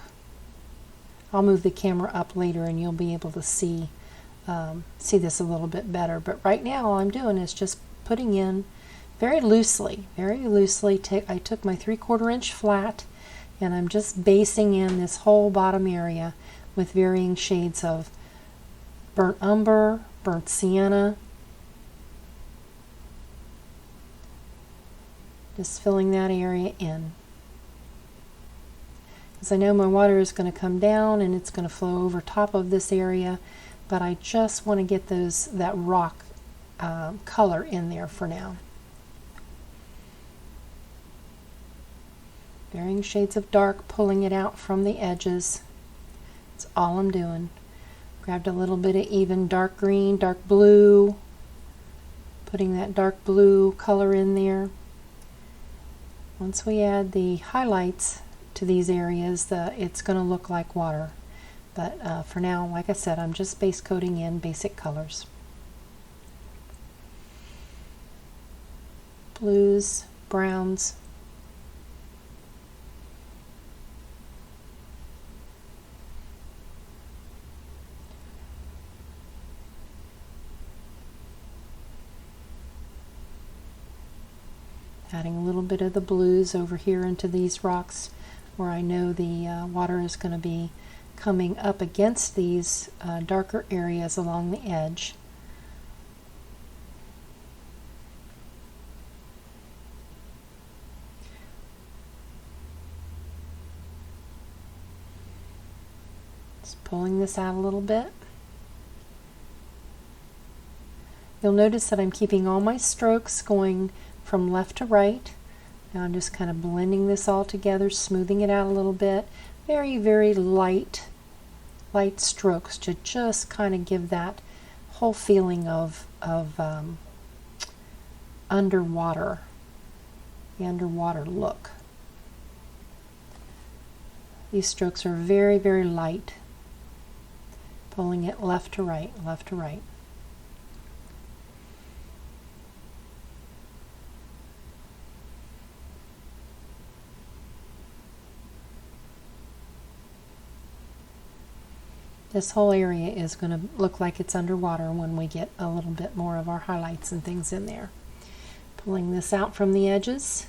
I'll move the camera up later and you'll be able to see this a little bit better. But right now all I'm doing is just putting in very loosely. I took my 3/4 inch flat and I'm just basing in this whole bottom area with varying shades of burnt umber, burnt sienna. Just filling that area in. Because I know my water is going to come down and it's going to flow over top of this area, but I just want to get that rock color in there for now. Varying shades of dark, pulling it out from the edges. That's all I'm doing. Grabbed a little bit of even dark green, dark blue, putting that dark blue color in there. Once we add the highlights to these areas, it's going to look like water. But for now, like I said, I'm just base coating in basic colors. Blues, browns. Adding a little bit of the blues over here into these rocks where I know the water is going to be coming up against these darker areas along the edge. Just pulling this out a little bit. You'll notice that I'm keeping all my strokes going from left to right. Now I'm just kind of blending this all together, smoothing it out a little bit. Very, very light strokes to just kind of give that whole feeling of underwater, the underwater look. These strokes are very, very light, pulling it left to right, left to right. This whole area is going to look like it's underwater when we get a little bit more of our highlights and things in there. Pulling this out from the edges.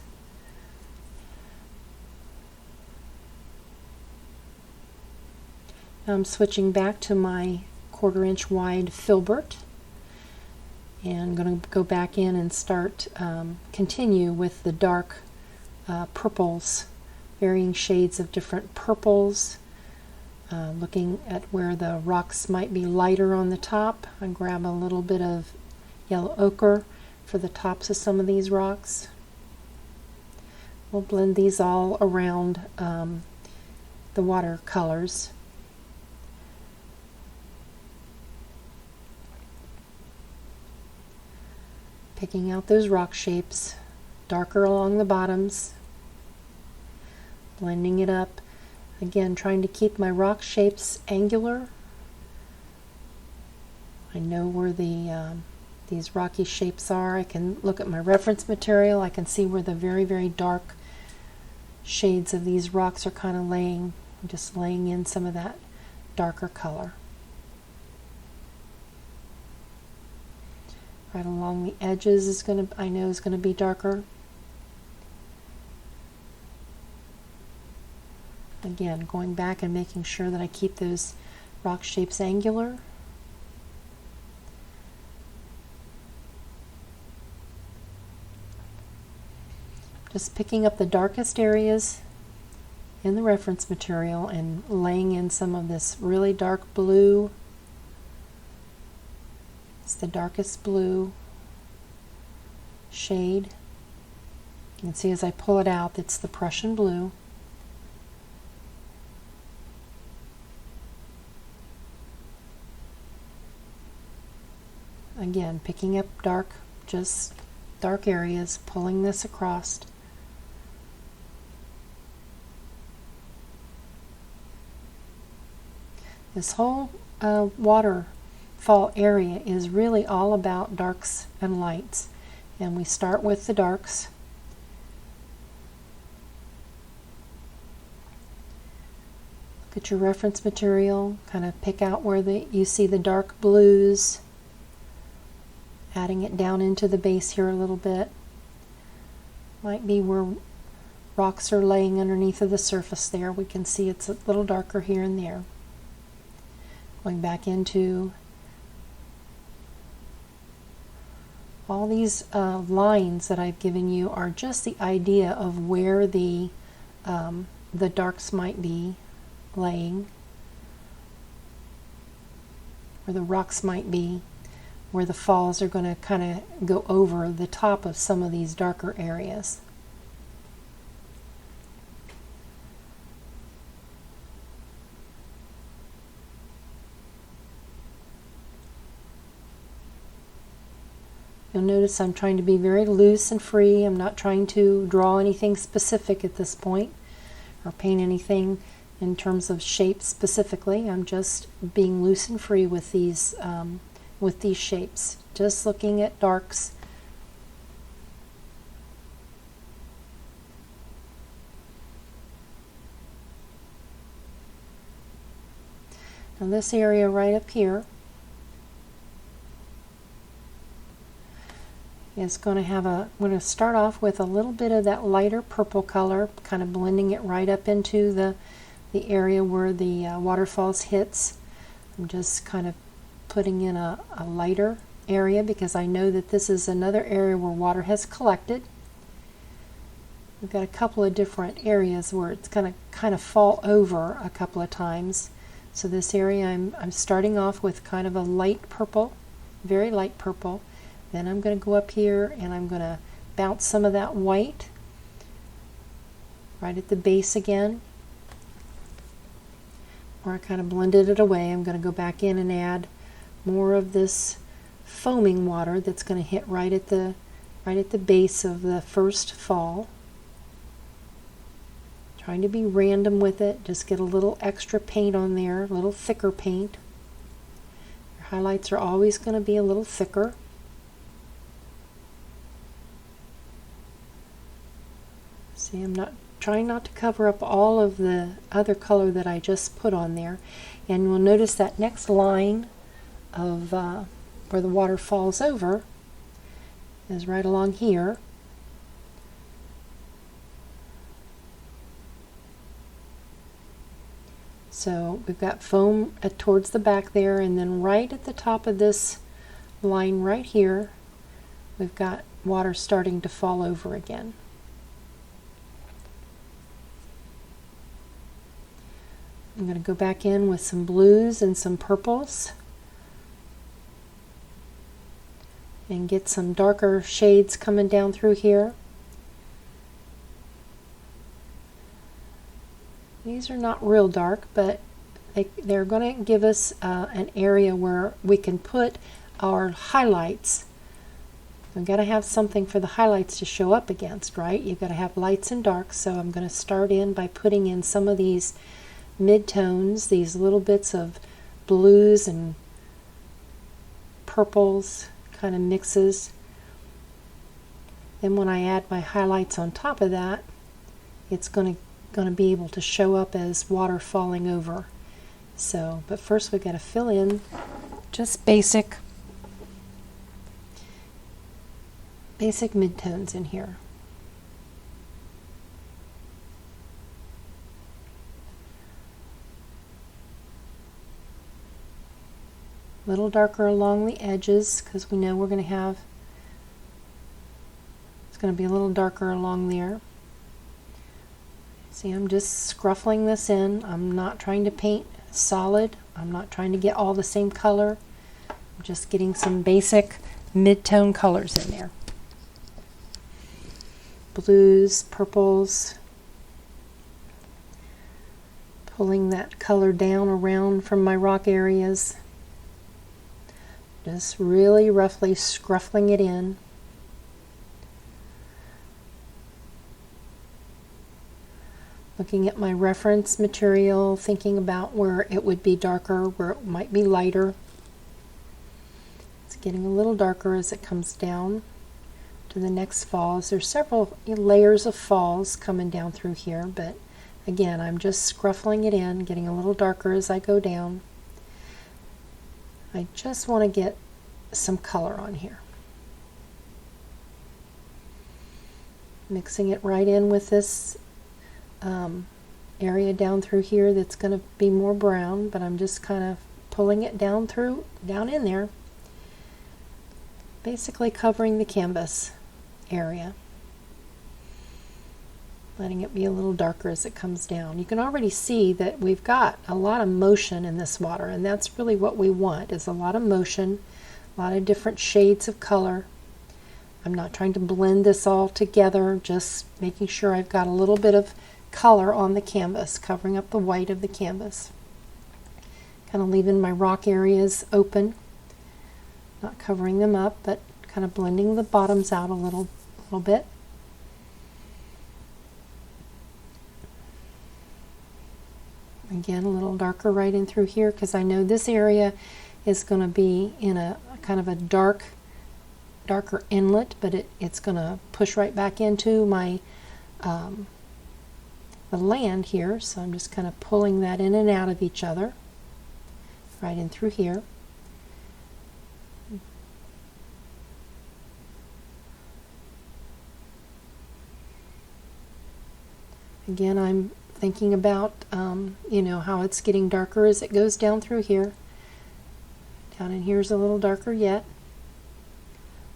Now I'm switching back to my 1/4 inch wide filbert, and I'm going to go back in and start continue with the dark purples, varying shades of different purples. Looking at where the rocks might be lighter on the top, I grab a little bit of yellow ochre for the tops of some of these rocks. We'll blend these all around the watercolors. Picking out those rock shapes, darker along the bottoms, blending it up. Again, trying to keep my rock shapes angular. I know where these rocky shapes are. I can look at my reference material. I can see where the very, very dark shades of these rocks are kind of laying. I'm just laying in some of that darker color. Right along the edges is I know is going to be darker. Again, going back and making sure that I keep those rock shapes angular. Just picking up the darkest areas in the reference material and laying in some of this really dark blue. It's the darkest blue shade. You can see as I pull it out, it's the Prussian blue. Again, picking up dark, just dark areas, pulling this across. This whole waterfall area is really all about darks and lights. And we start with the darks. Look at your reference material, kind of pick out where you see the dark blues. Adding it down into the base here a little bit. Might be where rocks are laying underneath of the surface there. We can see it's a little darker here and there. Going back into all these lines that I've given you are just the idea of where the darks might be laying, where the rocks might be, where the falls are going to kind of go over the top of some of these darker areas. You'll notice I'm trying to be very loose and free. I'm not trying to draw anything specific at this point or paint anything in terms of shape specifically. I'm just being loose and free with these shapes, just looking at darks. Now this area right up here, is going to I'm going to start off with a little bit of that lighter purple color, kind of blending it right up into the area where the waterfalls hits. I'm just kind of putting in a lighter area because I know that this is another area where water has collected. We've got a couple of different areas where it's going to kind of fall over a couple of times. So this area I'm starting off with kind of a light purple, very light purple. Then I'm going to go up here and I'm going to bounce some of that white right at the base again. Where I kind of blended it away, I'm going to go back in and add more of this foaming water that's going to hit right at the base of the first fall. Trying to be random with it, just get a little extra paint on there, a little thicker paint. Your highlights are always going to be a little thicker. See, I'm trying not to cover up all of the other color that I just put on there. And you'll notice that next line of where the water falls over is right along here. So we've got foam towards the back there, and then right at the top of this line right here, we've got water starting to fall over again. I'm going to go back in with some blues and some purples and get some darker shades coming down through here. These are not real dark, but they're going to give us an area where we can put our highlights. We've got to have something for the highlights to show up against, right? You've got to have lights and darks, so I'm going to start in by putting in some of these mid-tones, these little bits of blues and purples kind of mixes. Then when I add my highlights on top of that, it's going to be able to show up as water falling over. So, but first we've got to fill in just basic midtones in here. A little darker along the edges because we know we're going to have, it's going to be a little darker along there. See, I'm just scruffling this in. I'm not trying to paint solid. I'm not trying to get all the same color. I'm just getting some basic mid-tone colors in there. Blues, purples. Pulling that color down around from my rock areas. Just really roughly scruffling it in. Looking at my reference material, thinking about where it would be darker, where it might be lighter. It's getting a little darker as it comes down to the next falls. There's several layers of falls coming down through here, but again, I'm just scruffling it in, getting a little darker as I go down. I just want to get some color on here. Mixing it right in with this area down through here that's going to be more brown, but I'm just kind of pulling it down in there, basically covering the canvas area, letting it be a little darker as it comes down. You can already see that we've got a lot of motion in this water, and that's really what we want, is a lot of motion, a lot of different shades of color. I'm not trying to blend this all together, just making sure I've got a little bit of color on the canvas, covering up the white of the canvas. Kind of leaving my rock areas open, not covering them up, but kind of blending the bottoms out a little bit. Again, a little darker right in through here because I know this area is going to be in a kind of a darker inlet, but it's going to push right back into my the land here, so I'm just kind of pulling that in and out of each other right in through here. Again, I'm thinking about, you know, how it's getting darker as it goes down through here. Down in here is a little darker yet.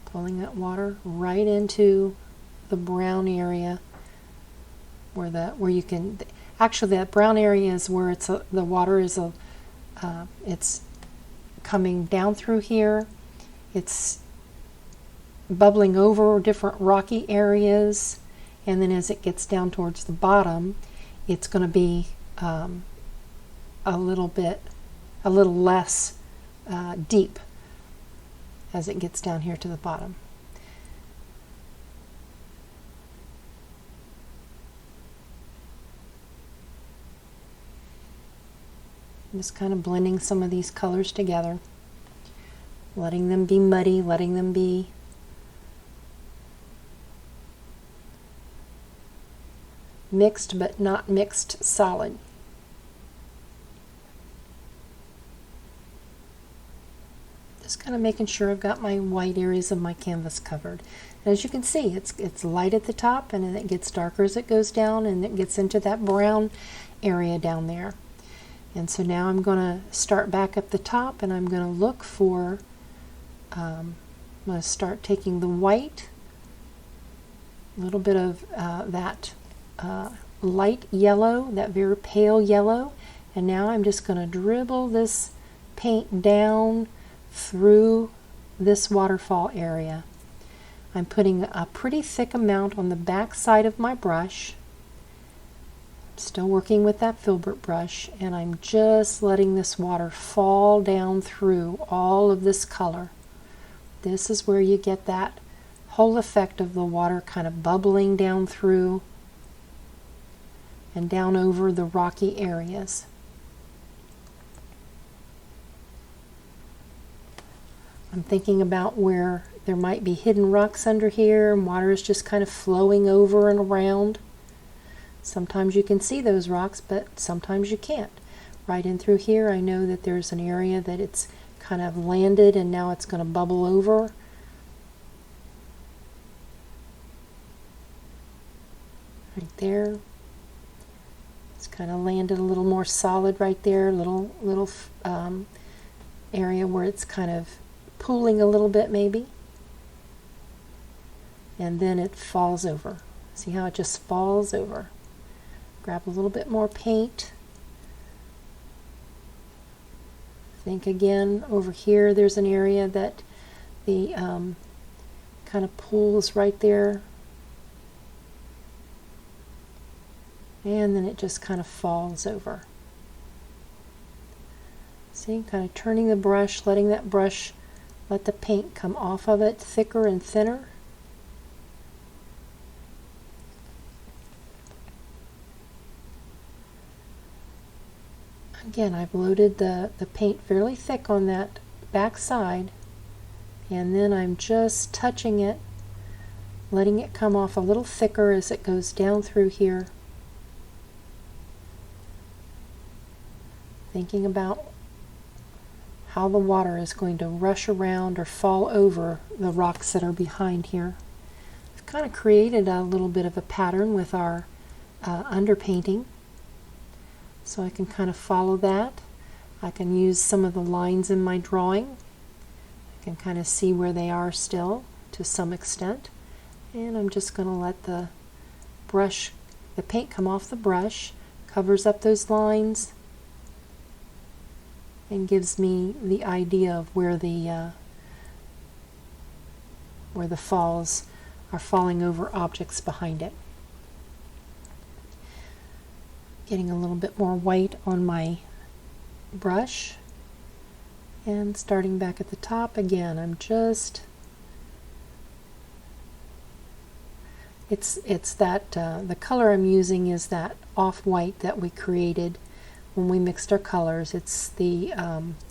Pulling that water right into the brown area where you can, actually that brown area is where the water is it's coming down through here. It's bubbling over different rocky areas, and then as it gets down towards the bottom, it's going to be a little less deep as it gets down here to the bottom. I'm just kind of blending some of these colors together, letting them be muddy, letting them be mixed but not mixed solid. Just kind of making sure I've got my white areas of my canvas covered. And as you can see, it's light at the top, and then it gets darker as it goes down, and it gets into that brown area down there. And so now I'm going to start back up the top, and I'm going to look for, I'm going to start taking the white, a little bit of that light yellow, that very pale yellow, and now I'm just going to dribble this paint down through this waterfall area. I'm putting a pretty thick amount on the back side of my brush. Still working with that filbert brush, and I'm just letting this water fall down through all of this color. This is where you get that whole effect of the water kind of bubbling down through and down over the rocky areas. I'm thinking about where there might be hidden rocks under here, and water is just kind of flowing over and around. Sometimes you can see those rocks, but sometimes you can't. Right in through here, I know that there's an area that it's kind of landed, and now it's going to bubble over. Right there. It's kind of landed a little more solid right there, little area where it's kind of pooling a little bit maybe. And then it falls over. See how it just falls over? Grab a little bit more paint. Think again, over here there's an area that the kind of pools right there. And then it just kind of falls over. See, kind of turning the brush, letting that brush, let the paint come off of it thicker and thinner. Again, I've loaded the paint fairly thick on that back side, and then I'm just touching it, letting it come off a little thicker as it goes down through here. Thinking about how the water is going to rush around or fall over the rocks that are behind here. I've kind of created a little bit of a pattern with our underpainting. So I can kind of follow that. I can use some of the lines in my drawing. I can kind of see where they are still to some extent. And I'm just going to let the paint come off the brush, covers up those lines, and gives me the idea of where the falls are falling over objects behind it. Getting a little bit more white on my brush, and starting back at the top again, I'm just, it's that the color I'm using is that off-white that we created when we mixed our colors. It's the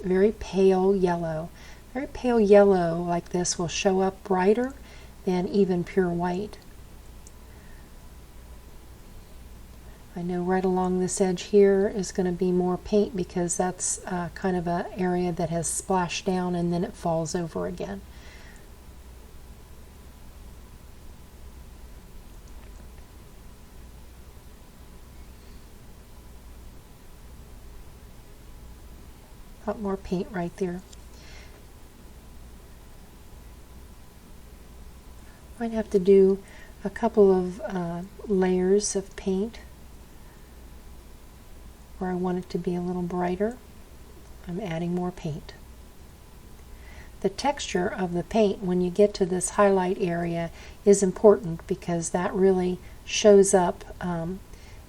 very pale yellow. Very pale yellow like this will show up brighter than even pure white. I know right along this edge here is going to be more paint because that's kind of an area that has splashed down and then it falls over again. Drop more paint right there. Might have to do a couple of layers of paint where I want it to be a little brighter. I'm adding more paint. The texture of the paint when you get to this highlight area is important because that really shows up,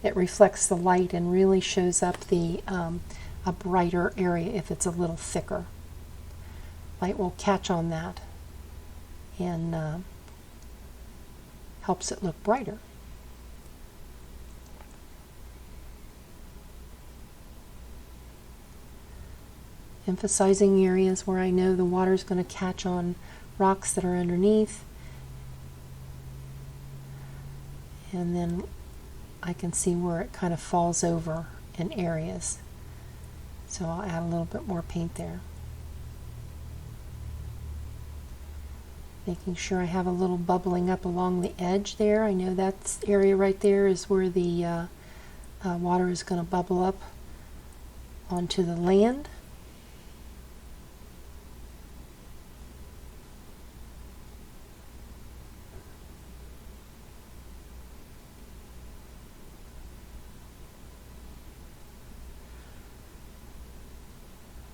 it reflects the light and really shows up the a brighter area if it's a little thicker. Light will catch on that and helps it look brighter. Emphasizing areas where I know the water is going to catch on rocks that are underneath, and then I can see where it kind of falls over in areas, so I'll add a little bit more paint there, making sure I have a little bubbling up along the edge there. I know that area right there is where the water is going to bubble up onto the land.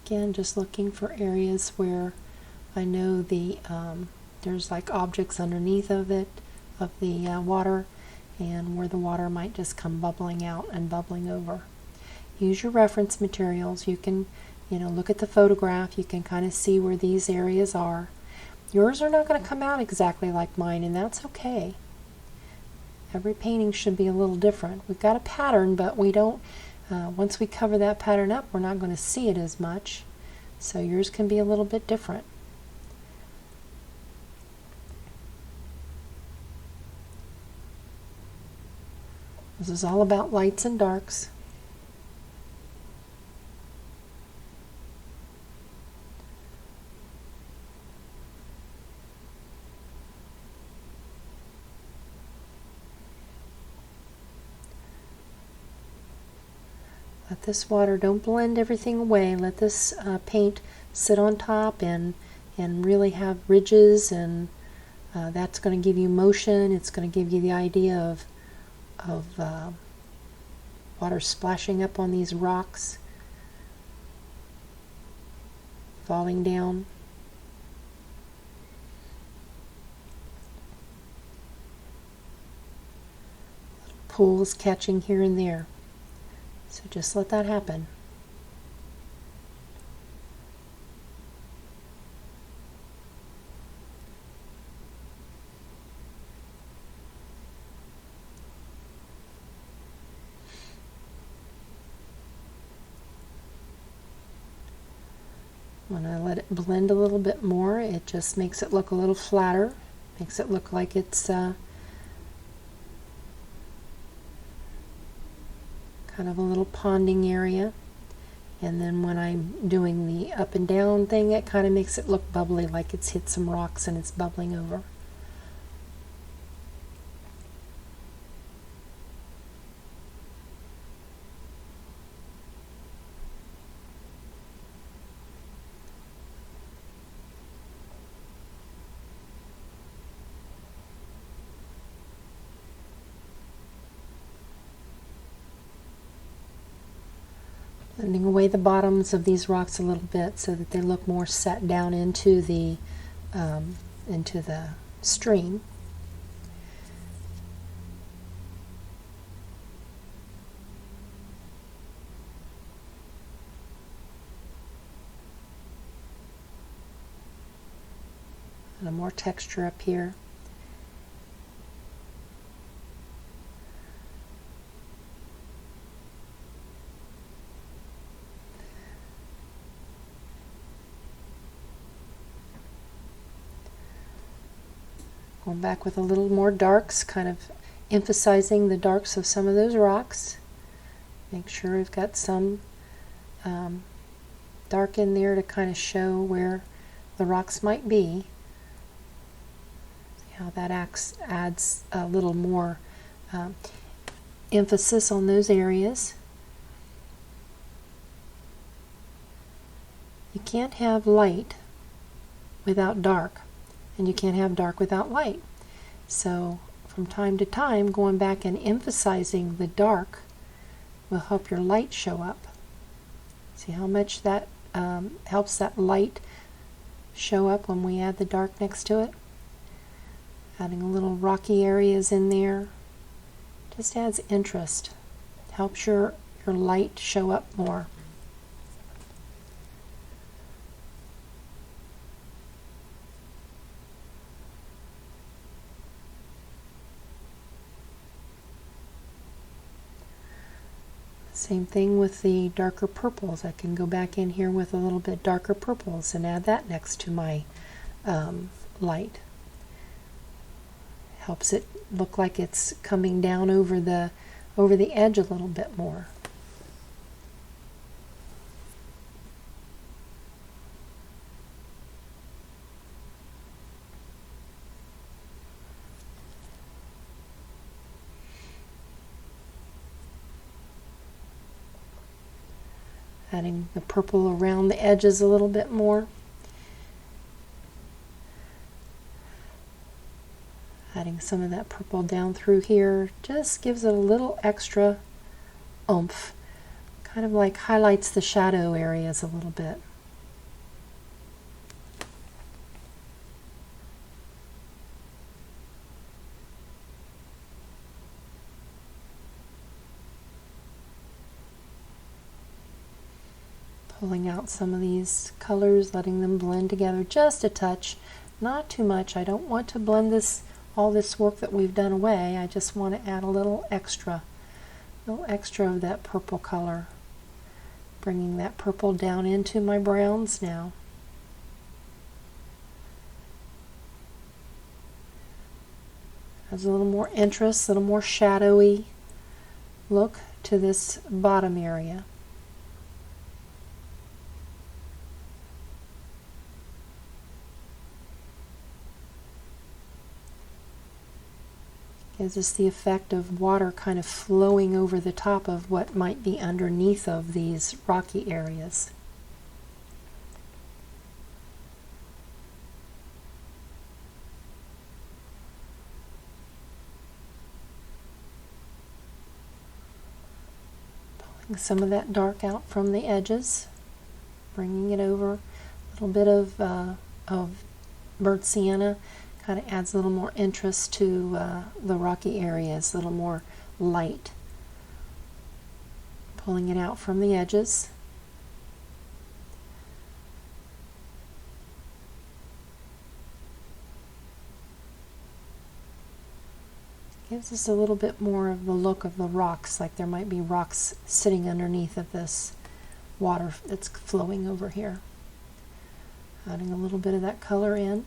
Again, just looking for areas where I know the there's like objects underneath of it, of the water, and where the water might just come bubbling out and bubbling over. Use your reference materials. You can, look at the photograph. You can kind of see where these areas are. Yours are not going to come out exactly like mine, and that's okay. Every painting should be a little different. We've got a pattern, but we don't, once we cover that pattern up, we're not going to see it as much. So yours can be a little bit different. This is all about lights and darks. Let this water, don't blend everything away. Let this paint sit on top and really have ridges, and that's going to give you motion. It's going to give you the idea of water splashing up on these rocks, falling down. Little pools catching here and there. So just let that happen. When I let it blend a little bit more, it just makes it look a little flatter, makes it look like it's kind of a little ponding area. And then when I'm doing the up and down thing, it kind of makes it look bubbly, like it's hit some rocks and it's bubbling over. Blending away the bottoms of these rocks a little bit so that they look more set down into the stream. And more texture up here. Going back with a little more darks, kind of emphasizing the darks of some of those rocks. Make sure we've got some dark in there to kind of show where the rocks might be. See how that adds a little more emphasis on those areas. You can't have light without dark, and you can't have dark without light. So from time to time, going back and emphasizing the dark will help your light show up. See how much that helps that light show up when we add the dark next to it? Adding a little rocky areas in there just adds interest. Helps your light show up more. Same thing with the darker purples. I can go back in here with a little bit darker purples and add that next to my light. Helps it look like it's coming down over the edge a little bit more. Adding the purple around the edges a little bit more. Adding some of that purple down through here just gives it a little extra oomph. Kind of like highlights the shadow areas a little bit. Pulling out some of these colors, letting them blend together just a touch, not too much. I don't want to blend all this work that we've done away. I just want to add a little extra of that purple color. Bringing that purple down into my browns now. Adds a little more interest, a little more shadowy look to this bottom area. Gives us the effect of water kind of flowing over the top of what might be underneath of these rocky areas. Pulling some of that dark out from the edges, bringing it over. A little bit of burnt sienna. Kind of adds a little more interest to the rocky areas, a little more light. Pulling it out from the edges. Gives us a little bit more of the look of the rocks, like there might be rocks sitting underneath of this water that's flowing over here. Adding a little bit of that color in.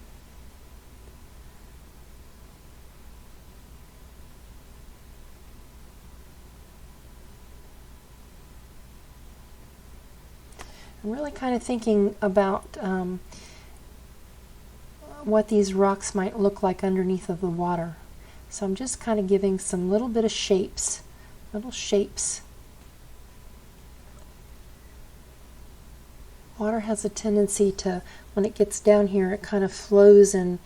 I'm really kind of thinking about what these rocks might look like underneath of the water. So I'm just kind of giving some little bit of shapes, little shapes. Water has a tendency to, when it gets down here, it kind of flows in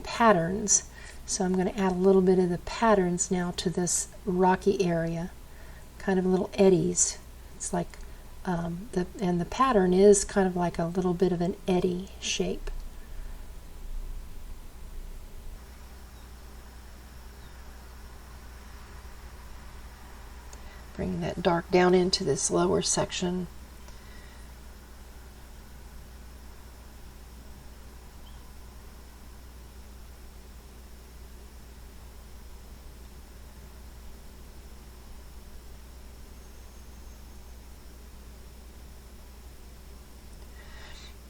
patterns. So I'm going to add a little bit of the patterns now to this rocky area, kind of little eddies. It's like and the pattern is kind of like a little bit of an eddy shape. Bringing that dark down into this lower section.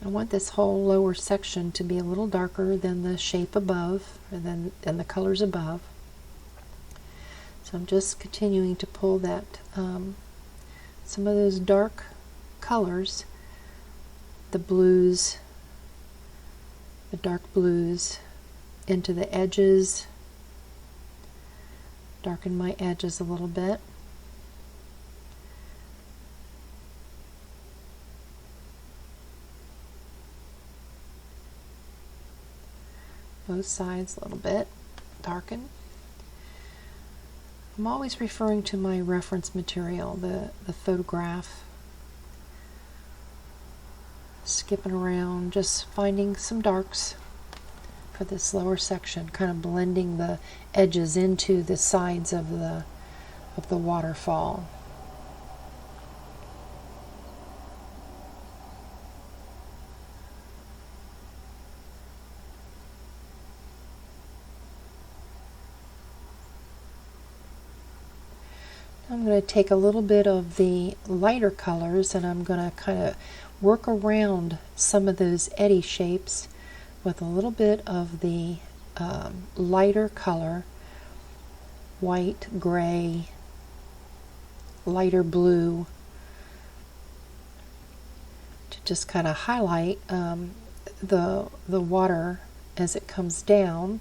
I want this whole lower section to be a little darker than the shape above, and the colors above. So I'm just continuing to pull that some of those dark colors, the blues, the dark blues, into the edges. Darken my edges a little bit. both sides a little bit, darken. I'm always referring to my reference material, the photograph. Skipping around, just finding some darks for this lower section, kind of blending the edges into the sides of the waterfall. I'm going to take a little bit of the lighter colors and I'm going to kind of work around some of those eddy shapes with a little bit of the lighter color, white, gray, lighter blue, to just kind of highlight the water as it comes down.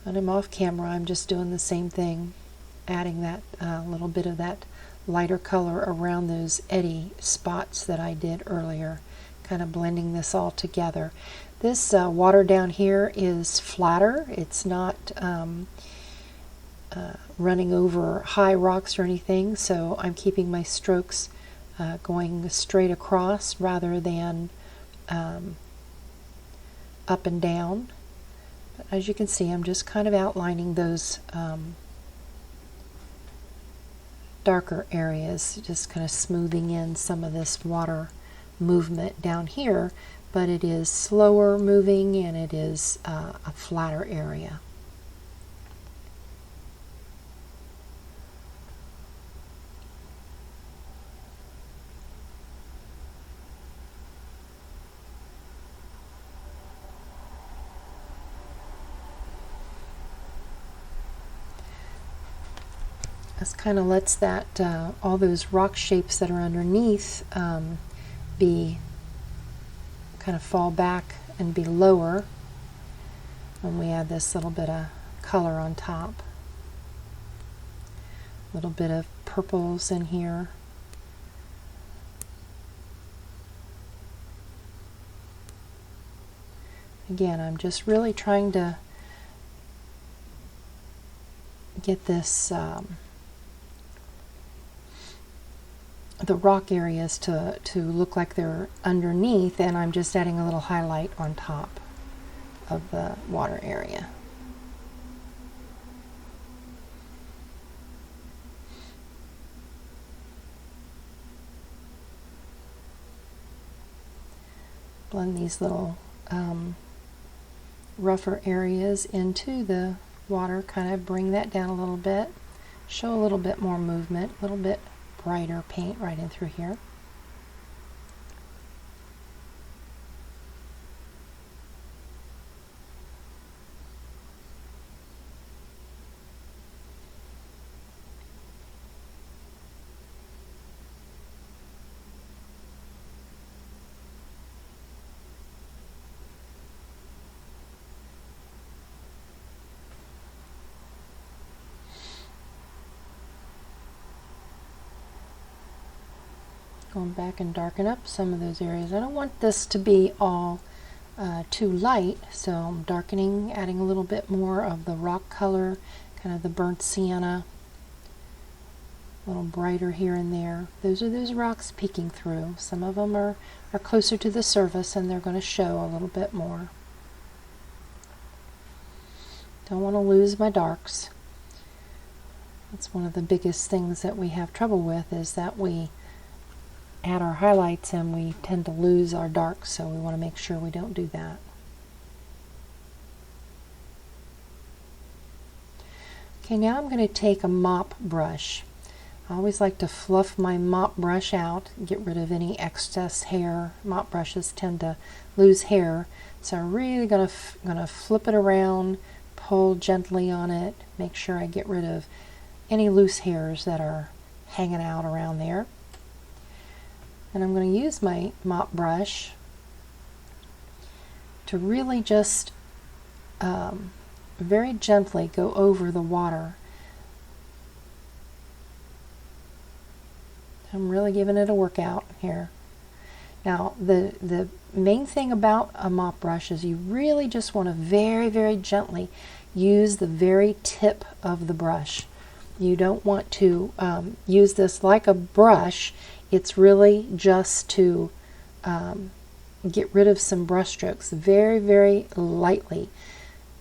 When I'm off camera, I'm just doing the same thing, adding that little bit of that lighter color around those eddy spots that I did earlier, kind of blending this all together. This water down here is flatter. It's not running over high rocks or anything, so I'm keeping my strokes going straight across rather than up and down. As you can see, I'm just kind of outlining those darker areas, just kind of smoothing in some of this water movement down here, but it is slower moving and it is a flatter area. This kind of lets that all those rock shapes that are underneath be kind of fall back and be lower when we add this little bit of color on top. A little bit of purples in here. Again, I'm just really trying to get this the rock areas to look like they're underneath, and I'm just adding a little highlight on top of the water area. Blend these little rougher areas into the water, kind of bring that down a little bit, show a little bit more movement, a little bit brighter paint right in through here. Going back and darken up some of those areas. I don't want this to be all too light, so I'm darkening, adding a little bit more of the rock color, kind of the burnt sienna, a little brighter here and there. Those are those rocks peeking through. Some of them are closer to the surface and they're going to show a little bit more. Don't want to lose my darks. That's one of the biggest things that we have trouble with, is that we add our highlights and we tend to lose our darks, so we want to make sure we don't do that. Okay, now I'm going to take a mop brush. I always like to fluff my mop brush out, get rid of any excess hair. Mop brushes tend to lose hair, so I'm really going to flip it around, pull gently on it, make sure I get rid of any loose hairs that are hanging out around there. And I'm going to use my mop brush to really just very gently go over the water. I'm really giving it a workout here. Now, the main thing about a mop brush is you really just want to very, very gently use the very tip of the brush. You don't want to use this like a brush. It's really just to get rid of some brush strokes very, very lightly.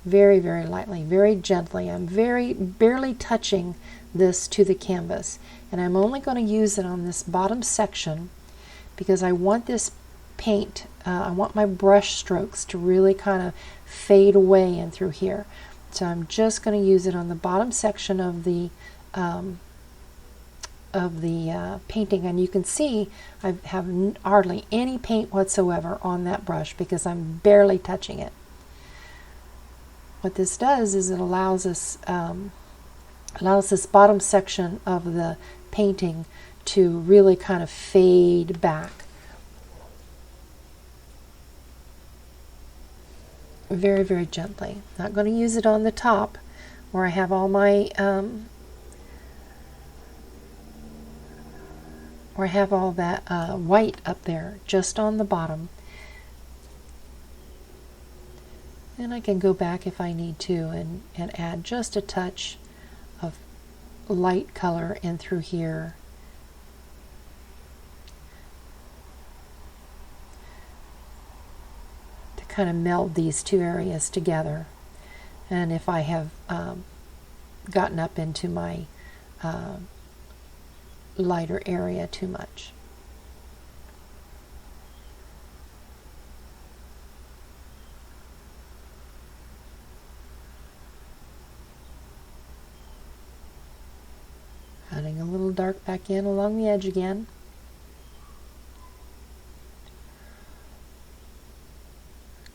Very, very lightly, very gently. I'm barely touching this to the canvas. And I'm only going to use it on this bottom section because I want this paint, I want my brush strokes to really kind of fade away in through here. So I'm just going to use it on the bottom section of the painting, and you can see I have hardly any paint whatsoever on that brush because I'm barely touching it. What this does is it allows this bottom section of the painting to really kind of fade back very, very gently. Not going to use it on the top where I have all my where I have all that white up there, just on the bottom. And I can go back if I need to and add just a touch of light color in through here. To kind of meld these two areas together. And if I have gotten up into my lighter area too much. Adding a little dark back in along the edge again.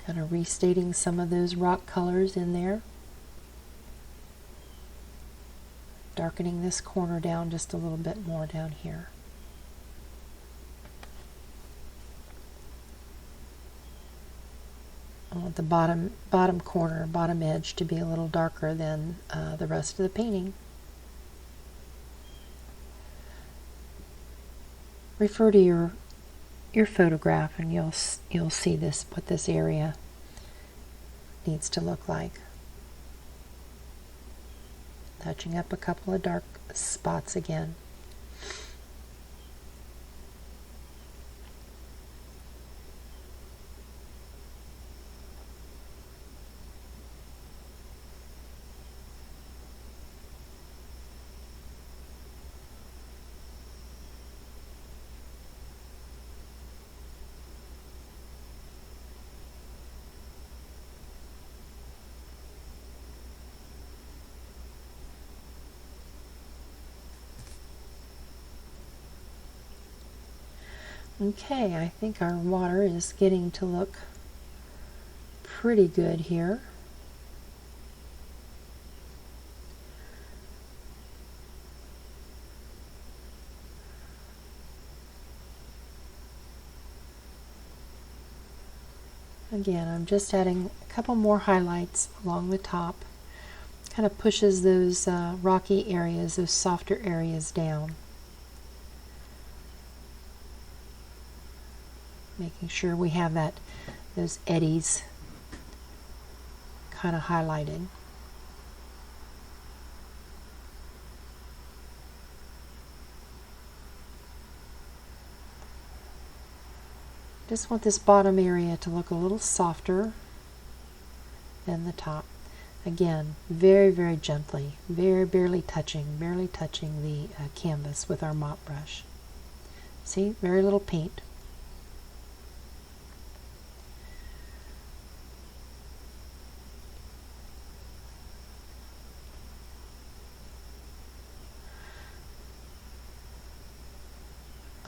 Kind of restating some of those rock colors in there. Darkening this corner down just a little bit more down here. I want the bottom corner, bottom edge to be a little darker than the rest of the painting. Refer to your photograph and you'll see this, what this area needs to look like. Touching up a couple of dark spots again. Okay, I think our water is getting to look pretty good here. Again, I'm just adding a couple more highlights along the top. Kind of pushes those rocky areas, those softer areas down. Making sure we have those eddies kind of highlighted. Just want this bottom area to look a little softer than the top. Again, very, very gently, barely touching the canvas with our mop brush. See, very little paint.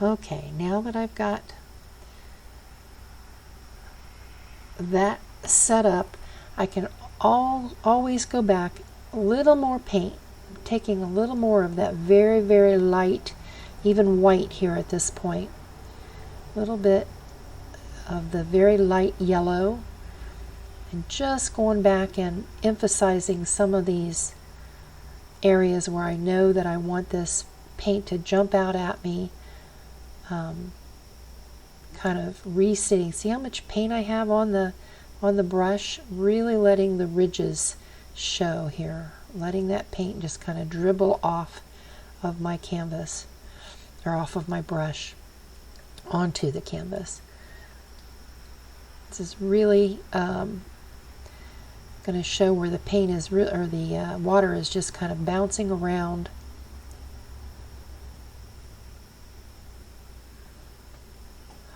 Okay, now that I've got that set up, I can always go back a little more paint, taking a little more of that very, very light, even white here at this point. A little bit of the very light yellow, and just going back and emphasizing some of these areas where I know that I want this paint to jump out at me kind of reseating. See how much paint I have on the brush? Really letting the ridges show here. Letting that paint just kind of dribble off of my canvas, or off of my brush onto the canvas. This is really going to show where the paint is, or the water is just kind of bouncing around.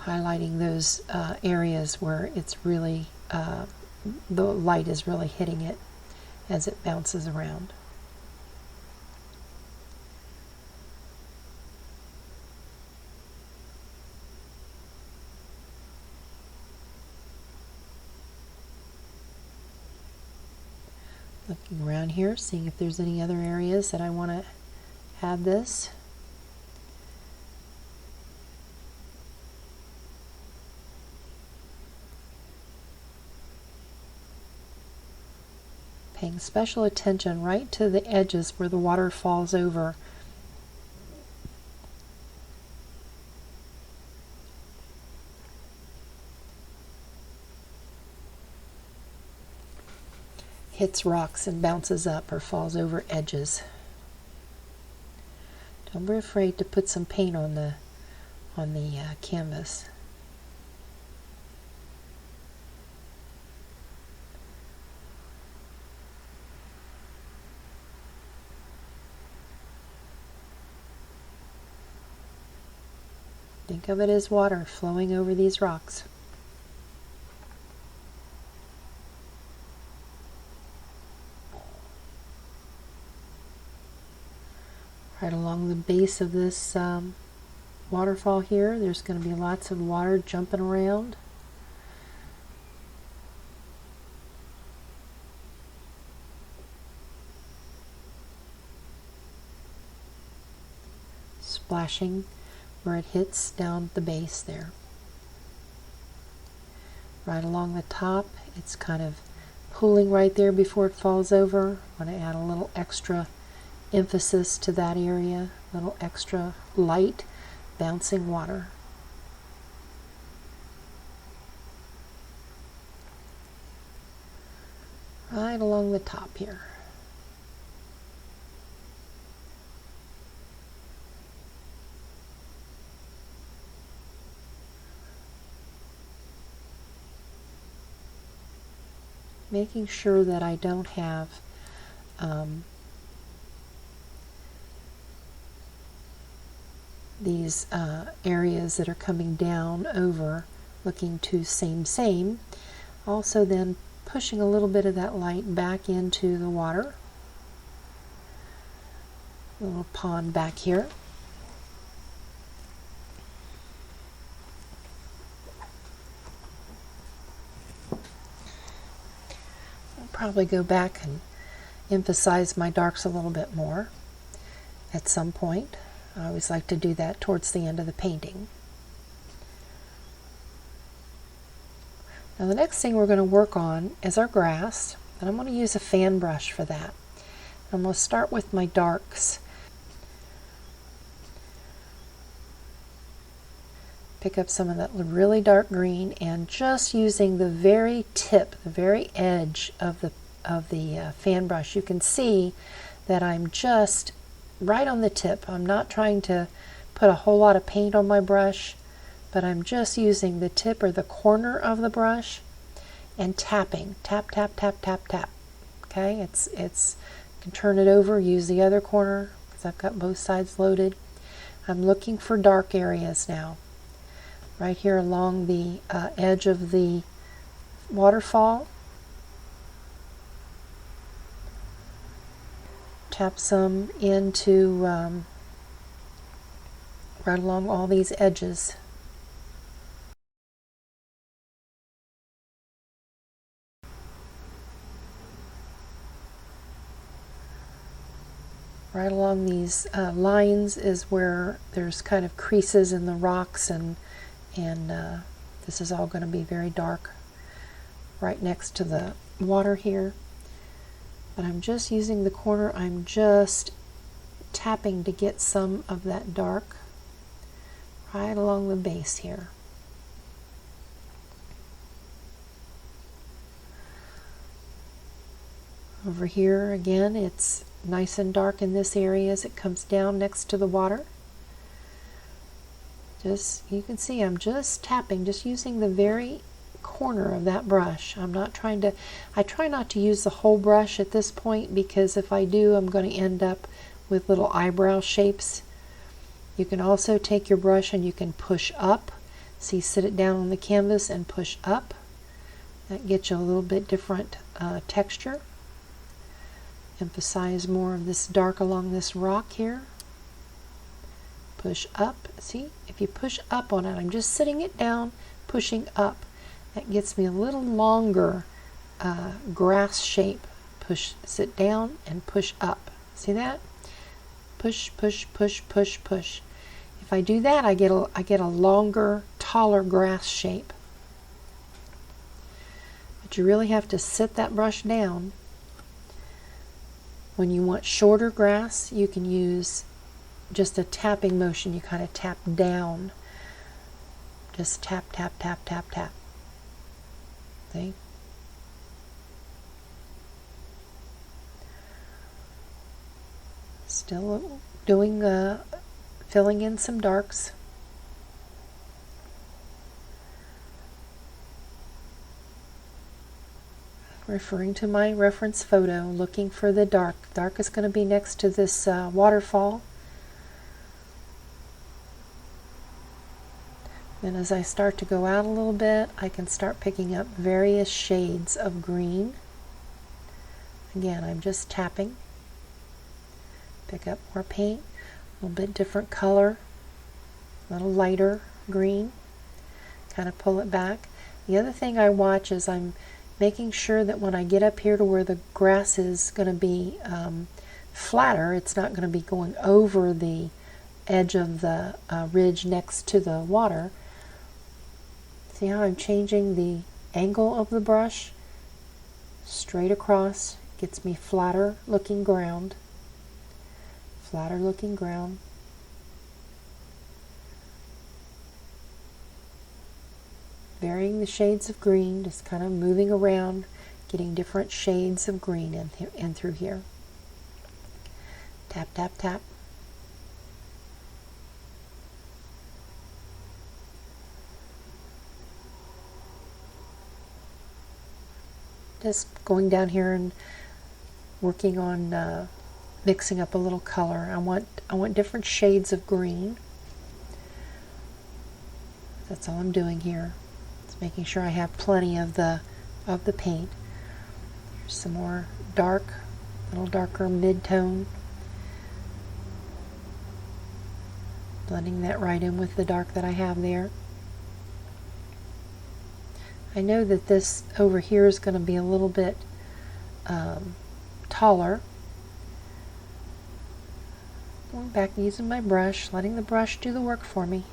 Highlighting those areas where it's really, the light is really hitting it as it bounces around. Looking around here, seeing if there's any other areas that I want to have this. Paying special attention right to the edges where the water falls over. Hits rocks and bounces up or falls over edges. Don't be afraid to put some paint on the canvas. Think of it as water flowing over these rocks. Right along the base of this waterfall here, there's going to be lots of water jumping around. Splashing where it hits down the base there. Right along the top, it's kind of pooling right there before it falls over. I want to add a little extra emphasis to that area, a little extra light bouncing water. Right along the top here. Making sure that I don't have these areas that are coming down over looking too same. Also then pushing a little bit of that light back into the water. A little pond back here. Probably go back and emphasize my darks a little bit more at some point. I always like to do that towards the end of the painting. Now the next thing we're going to work on is our grass, and I'm going to use a fan brush for that. I'm going to start with my darks. Pick up some of that really dark green and just using the very tip, the very edge of the fan brush. You can see that I'm just right on the tip. I'm not trying to put a whole lot of paint on my brush, but I'm just using the tip or the corner of the brush and tapping. Tap, tap, tap, tap, tap. Okay, it's you can turn it over, use the other corner because I've got both sides loaded. I'm looking for dark areas now. Right here along the edge of the waterfall. Tap some into right along all these edges. Right along these lines is where there's kind of creases in the rocks, and this is all going to be very dark right next to the water here. But I'm just using the corner, I'm just tapping to get some of that dark right along the base here. Over here again, it's nice and dark in this area as it comes down next to the water. You can see I'm just tapping, just using the very corner of that brush. I try not to use the whole brush at this point, because if I do, I'm going to end up with little eyebrow shapes. You can also take your brush and you can push up. See, sit it down on the canvas and push up. That gets you a little bit different texture. Emphasize more of this dark along this rock here. Push up. See, if you push up on it, I'm just sitting it down, pushing up. That gets me a little longer grass shape. Sit down and push up. See that? Push, push, push, push, push. If I do that, I get a longer, taller grass shape. But you really have to sit that brush down. When you want shorter grass, you can use just a tapping motion. You kind of tap down. Just tap, tap, tap, tap, tap. See? Still doing filling in some darks. Referring to my reference photo, looking for the dark. Dark is going to be next to this waterfall. Then as I start to go out a little bit, I can start picking up various shades of green. Again, I'm just tapping. Pick up more paint, a little bit different color, a little lighter green. Kind of pull it back. The other thing I watch is I'm making sure that when I get up here to where the grass is going to be flatter, it's not going to be going over the edge of the ridge next to the water. See how I'm changing the angle of the brush? Straight across, gets me flatter looking ground. Flatter looking ground. Varying the shades of green, just kind of moving around, getting different shades of green in through here. Tap, tap, tap. Just going down here and working on mixing up a little color. I want different shades of green. That's all I'm doing here. It's making sure I have plenty of the paint. Here's some more dark, a little darker mid-tone. Blending that right in with the dark that I have there. I know that this over here is going to be a little bit taller. Going back and using my brush, letting the brush do the work for me.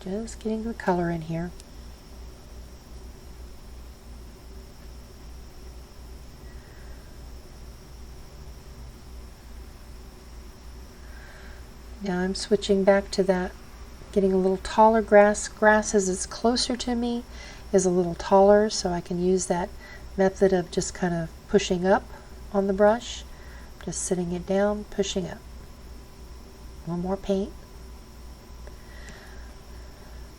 Just getting the color in here. Now I'm switching back to that, getting a little taller grass. Grass as it's closer to me is a little taller, so I can use that method of just kind of pushing up on the brush. Just sitting it down, pushing up. A little more paint.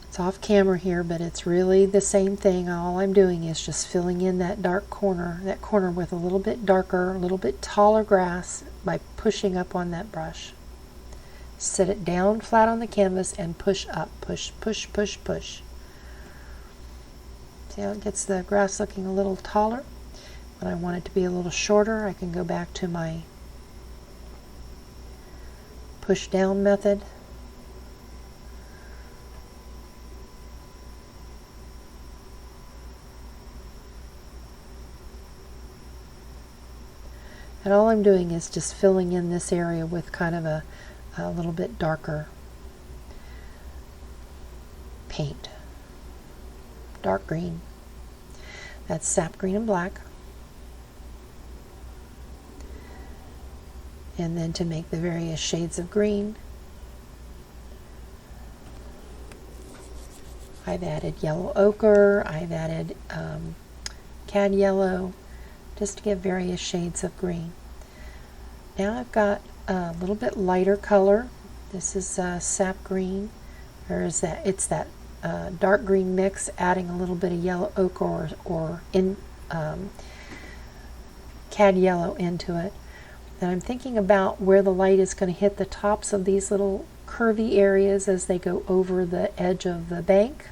It's off camera here, but it's really the same thing. All I'm doing is just filling in that dark corner, that corner with a little bit darker, a little bit taller grass by pushing up on that brush. Sit it down flat on the canvas and push up. Push, push, push, push. See how it gets the grass looking a little taller? When I want it to be a little shorter, I can go back to my push down method. And all I'm doing is just filling in this area with kind of a little bit darker paint. Dark green. That's sap green and black. And then to make the various shades of green, I've added yellow ochre, I've added cad yellow, just to give various shades of green. Now I've got a little bit lighter color. This is sap green, or is that it's that dark green mix, adding a little bit of yellow ochre or cad yellow into it. And I'm thinking about where the light is going to hit the tops of these little curvy areas as they go over the edge of the bank.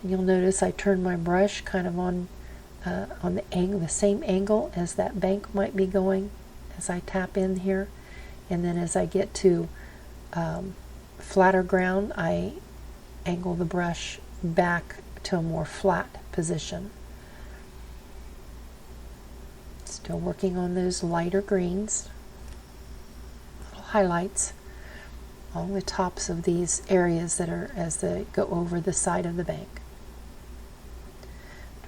And you'll notice I turn my brush kind of on the same angle as that bank might be going as I tap in here. And then as I get to flatter ground, I angle the brush back to a more flat position. Still working on those lighter greens, little highlights along the tops of these areas that are as they go over the side of the bank.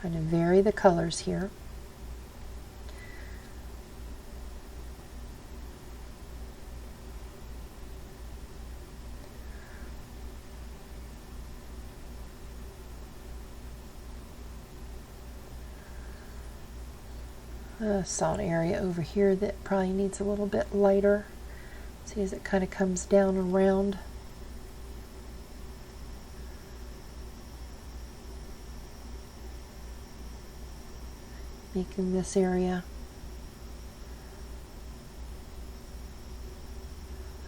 Trying to vary the colors here. Saw an area over here that probably needs a little bit lighter. See as it kind of comes down around. Making this area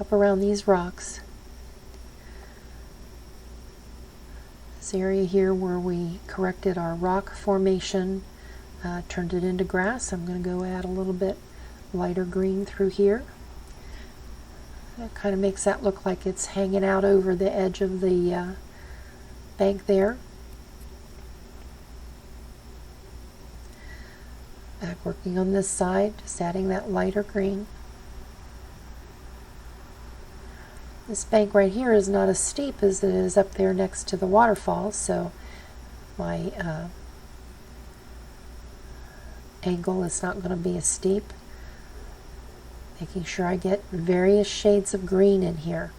up around these rocks. This area here where we corrected our rock formation, turned it into grass. I'm going to go add a little bit lighter green through here. That kind of makes that look like it's hanging out over the edge of the bank there. Back working on this side, just adding that lighter green. This bank right here is not as steep as it is up there next to the waterfall, so my angle is not going to be as steep. Making sure I get various shades of green in here.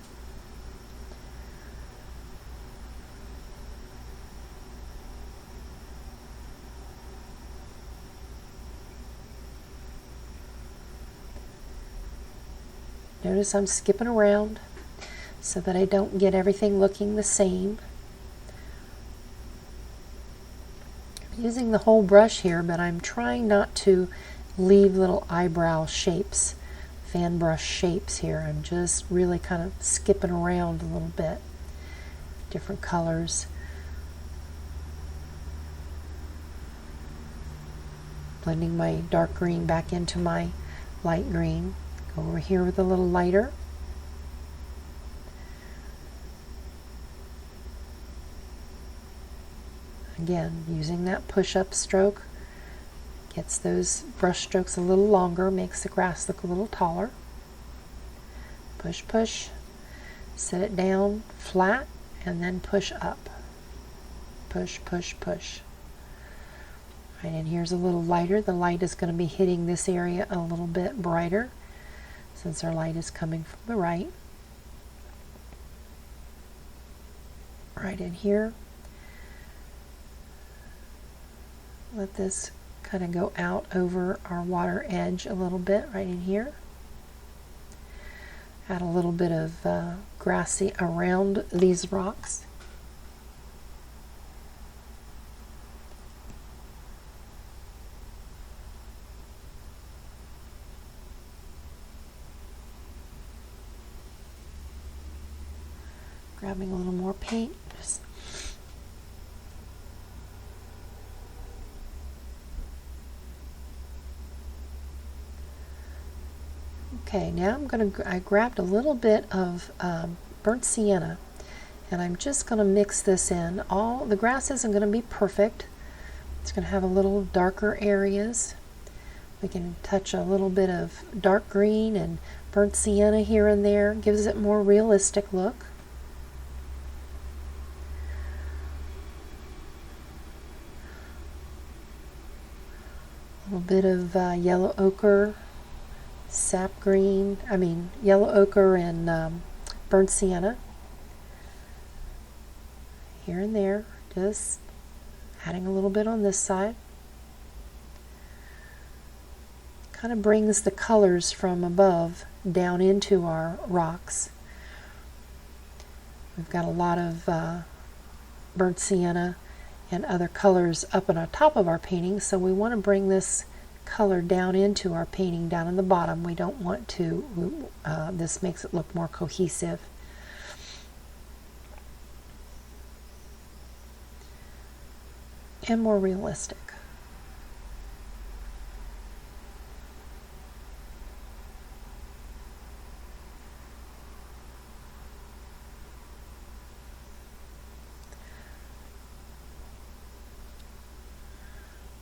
Notice I'm skipping around so that I don't get everything looking the same. I'm using the whole brush here, but I'm trying not to leave little eyebrow shapes, fan brush shapes here. I'm just really kind of skipping around a little bit. Different colors. Blending my dark green back into my light green. Go over here with a little lighter. Again, using that push-up stroke gets those brush strokes a little longer, makes the grass look a little taller. Push, push, set it down flat, and then push up. Push, push, push. Right, and here's a little lighter. The light is going to be hitting this area a little bit brighter since our light is coming from the right. Right in here. Let this kind of go out over our water edge a little bit right in here. Add a little bit of grassy around these rocks. Grabbing a little more paint. Okay, now I grabbed a little bit of burnt sienna, and I'm just going to mix this in. The grass isn't going to be perfect. It's going to have a little darker areas. We can touch a little bit of dark green and burnt sienna here and there. Gives it a more realistic look. little bit of yellow ochre, sap green, yellow ochre and burnt sienna. Here and there, just adding a little bit on this side. Kind of brings the colors from above down into our rocks. We've got a lot of burnt sienna and other colors up on our top of our painting, so we want to bring this color down into our painting down in the bottom. We don't want to, this makes it look more cohesive. And more realistic.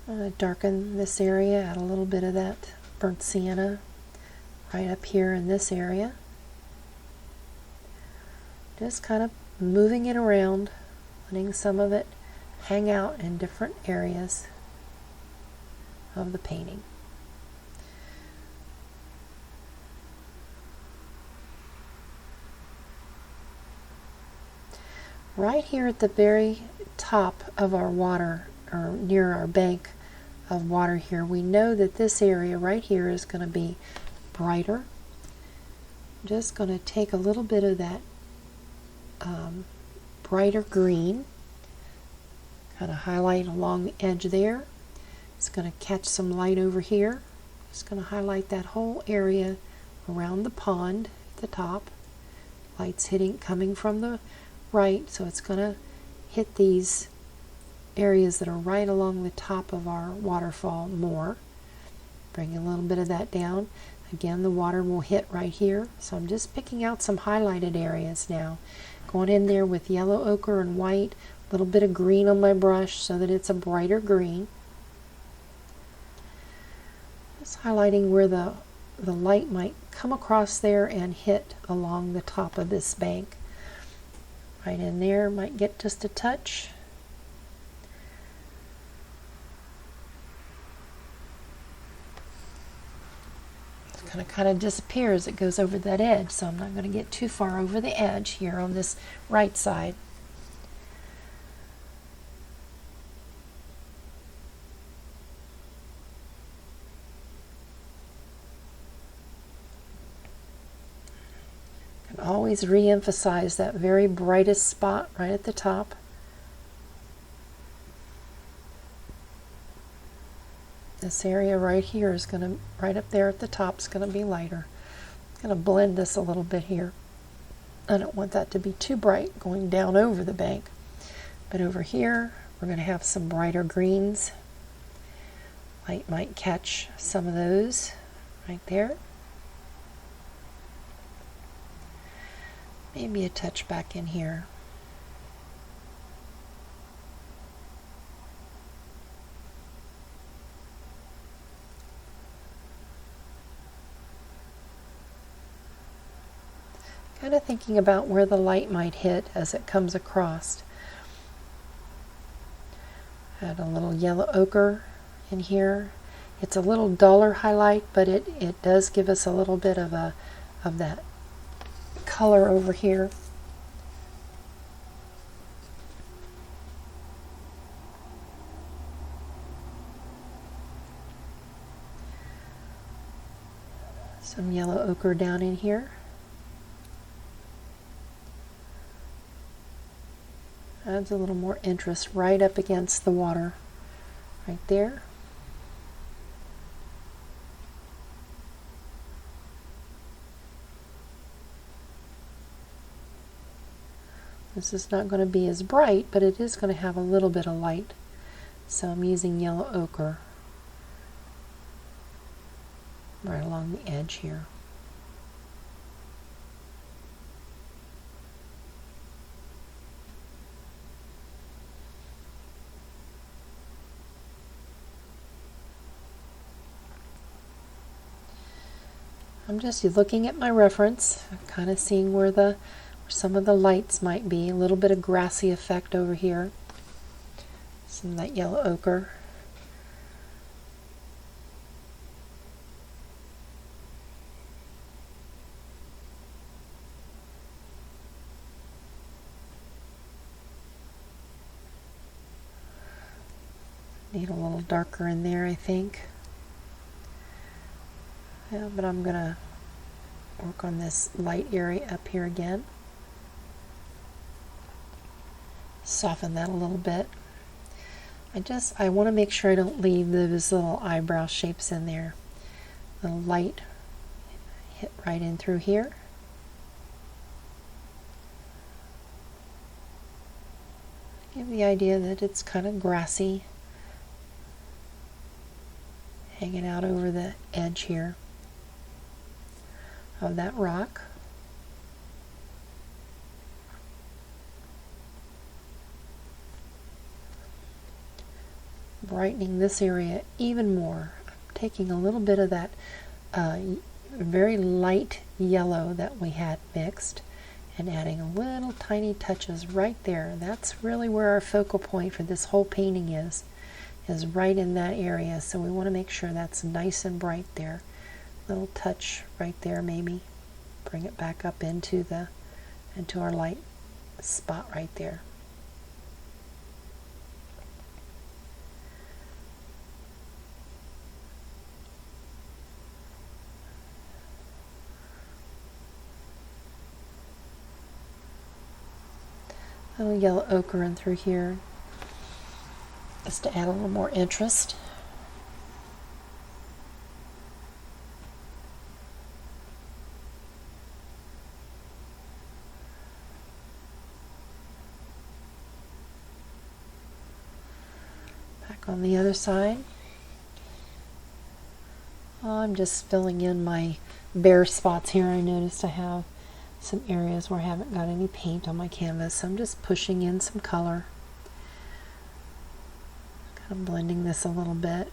I'm going to darken this area, add a little bit of that burnt sienna right up here in this area. Just kind of moving it around, letting some of it hang out in different areas of the painting. Right here at the very top of our water, or near our bank of water here, we know that this area right here is going to be brighter. I'm just going to take a little bit of that brighter green, kind of highlight along the edge there. It's going to catch some light over here. Just going to highlight that whole area around the pond at the top. Light's coming from the right, so it's going to hit these areas that are right along the top of our waterfall more. Bring a little bit of that down. Again, the water will hit right here, so I'm just picking out some highlighted areas now. Going in there with yellow ochre and white, a little bit of green on my brush so that it's a brighter green. Just highlighting where the light might come across there and hit along the top of this bank. Right in there, might get just a touch. It's going to kind of disappear as it goes over that edge, so I'm not going to get too far over the edge here on this right side. Always re-emphasize that very brightest spot right at the top. This area right here is going to, right up there at the top, is going to be lighter. I'm going to blend this a little bit here. I don't want that to be too bright going down over the bank. But over here, we're going to have some brighter greens. Light might catch some of those right there. Maybe a touch back in here. Kind of thinking about where the light might hit as it comes across. Add a little yellow ochre in here. It's a little duller highlight, but it does give us a little bit of that color over here. Some yellow ochre down in here. Adds a little more interest right up against the water, right there. This is not going to be as bright, but it is going to have a little bit of light. So I'm using yellow ochre right along the edge here. I'm just looking at my reference, kind of seeing where some of the lights might be. A little bit of grassy effect over here. Some of that yellow ochre. Need a little darker in there, I think. Yeah, but I'm going to work on this light area up here again. Soften that a little bit. I want to make sure I don't leave those little eyebrow shapes in there. The light hit right in through here. Give the idea that it's kind of grassy, hanging out over the edge here of that rock. Brightening this area even more. I'm taking a little bit of that very light yellow that we had mixed and adding little tiny touches right there. That's really where our focal point for this whole painting is right in that area. So we want to make sure that's nice and bright there. Little touch right there, maybe. Bring it back up into our light spot right there. A little yellow ochre in through here, just to add a little more interest. Back on the other side. I'm just filling in my bare spots here. I noticed I have some areas where I haven't got any paint on my canvas, so I'm just pushing in some color. Kind of blending this a little bit.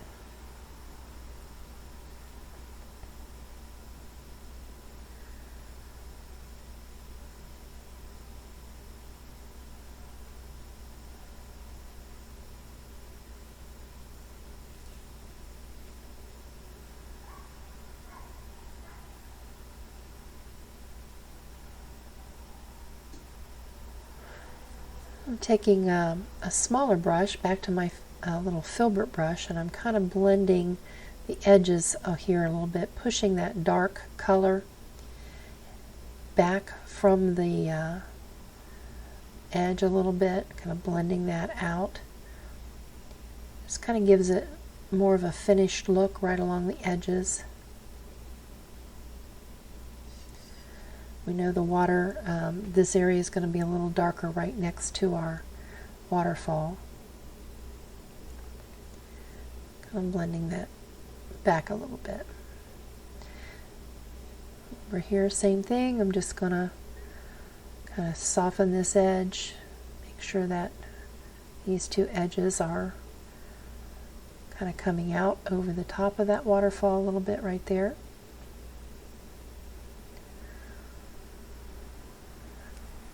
I'm taking a smaller brush back to my little filbert brush, and I'm kind of blending the edges here a little bit, pushing that dark color back from the edge a little bit, kind of blending that out. Just kind of gives it more of a finished look right along the edges. We know the water, this area is going to be a little darker right next to our waterfall. Kind of blending that back a little bit. Over here, same thing. I'm just going to kind of soften this edge, make sure that these two edges are kind of coming out over the top of that waterfall a little bit right there.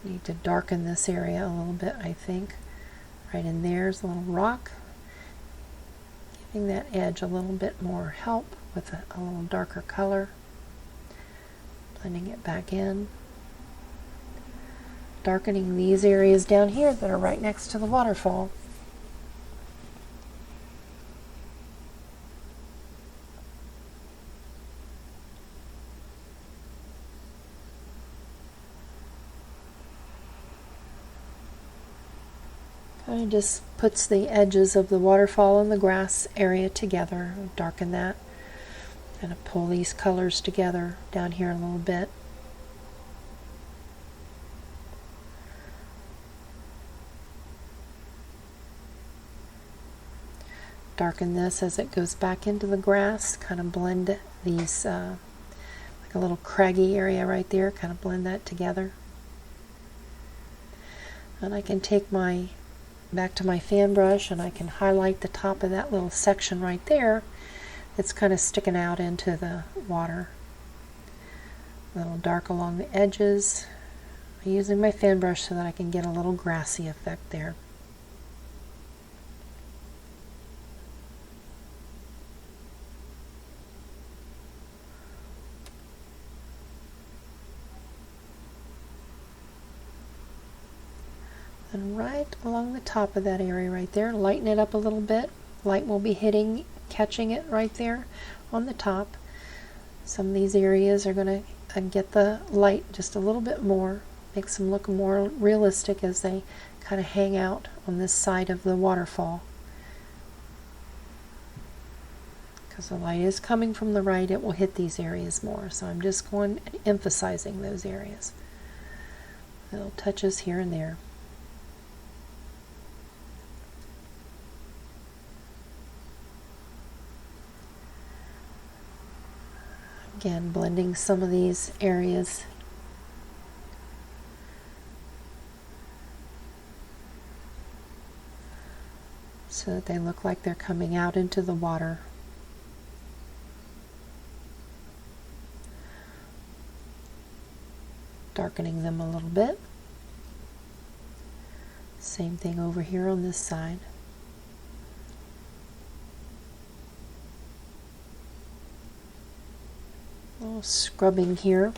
Need to darken this area a little bit, I think. Right in there's a little rock. Giving that edge a little bit more help with a little darker color. Blending it back in. Darkening these areas down here that are right next to the waterfall. Kind of just puts the edges of the waterfall and the grass area together. Darken that. Kind of pull these colors together down here a little bit. Darken this as it goes back into the grass. Kind of blend these, like a little craggy area right there. Kind of blend that together. And I can take back to my fan brush, and I can highlight the top of that little section right there that's kind of sticking out into the water. A little dark along the edges. I'm using my fan brush so that I can get a little grassy effect there. And right along the top of that area right there, lighten it up a little bit. light will be catching it right there on the top. Some of these areas are going to get the light just a little bit more, makes them look more realistic as they kind of hang out on this side of the waterfall. Because the light is coming from the right, it will hit these areas more. So I'm just going and emphasizing those areas. Little touches here and there. Again, blending some of these areas. So that they look like they're coming out into the water. Darkening them a little bit. Same thing over here on this side. A little scrubbing here.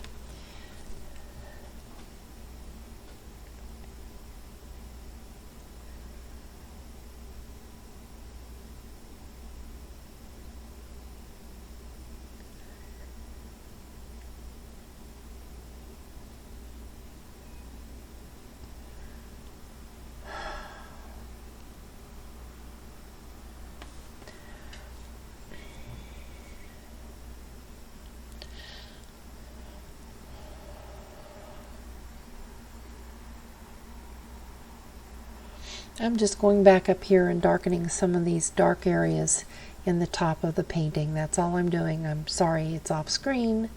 I'm just going back up here and darkening some of these dark areas in the top of the painting. That's all I'm doing. I'm sorry it's off screen,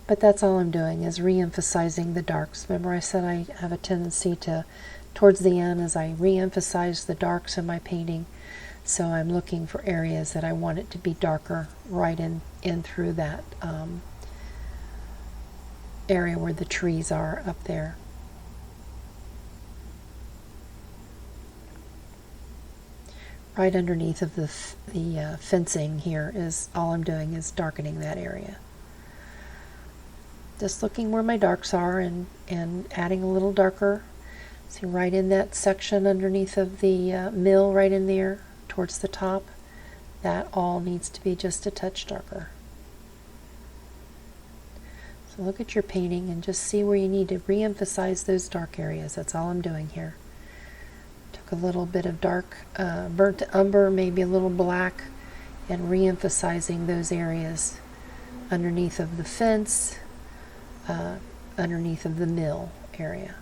but that's all I'm doing is re-emphasizing the darks. Remember I said I have a tendency to, towards the end, as I re-emphasize the darks in my painting. So I'm looking for areas that I want it to be darker right in through that area where the trees are up there. Right underneath of the fencing here is all I'm doing is darkening that area. Just looking where my darks are and adding a little darker. See right in that section underneath of the mill right in there towards the top. That all needs to be just a touch darker. So look at your painting and just see where you need to re-emphasize those dark areas. That's all I'm doing here. A little bit of dark burnt umber, maybe a little black, and re-emphasizing those areas underneath of the fence, underneath of the mill area.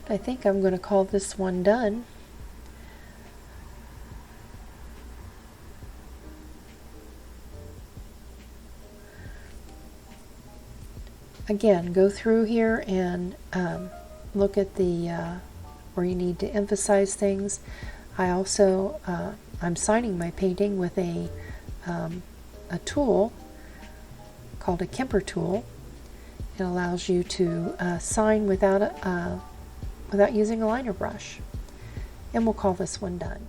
I think I'm going to call this one done. Again, go through here and look at the where you need to emphasize things. I also I'm signing my painting with a tool called a Kemper tool. It allows you to sign without using a liner brush. And we'll call this one done.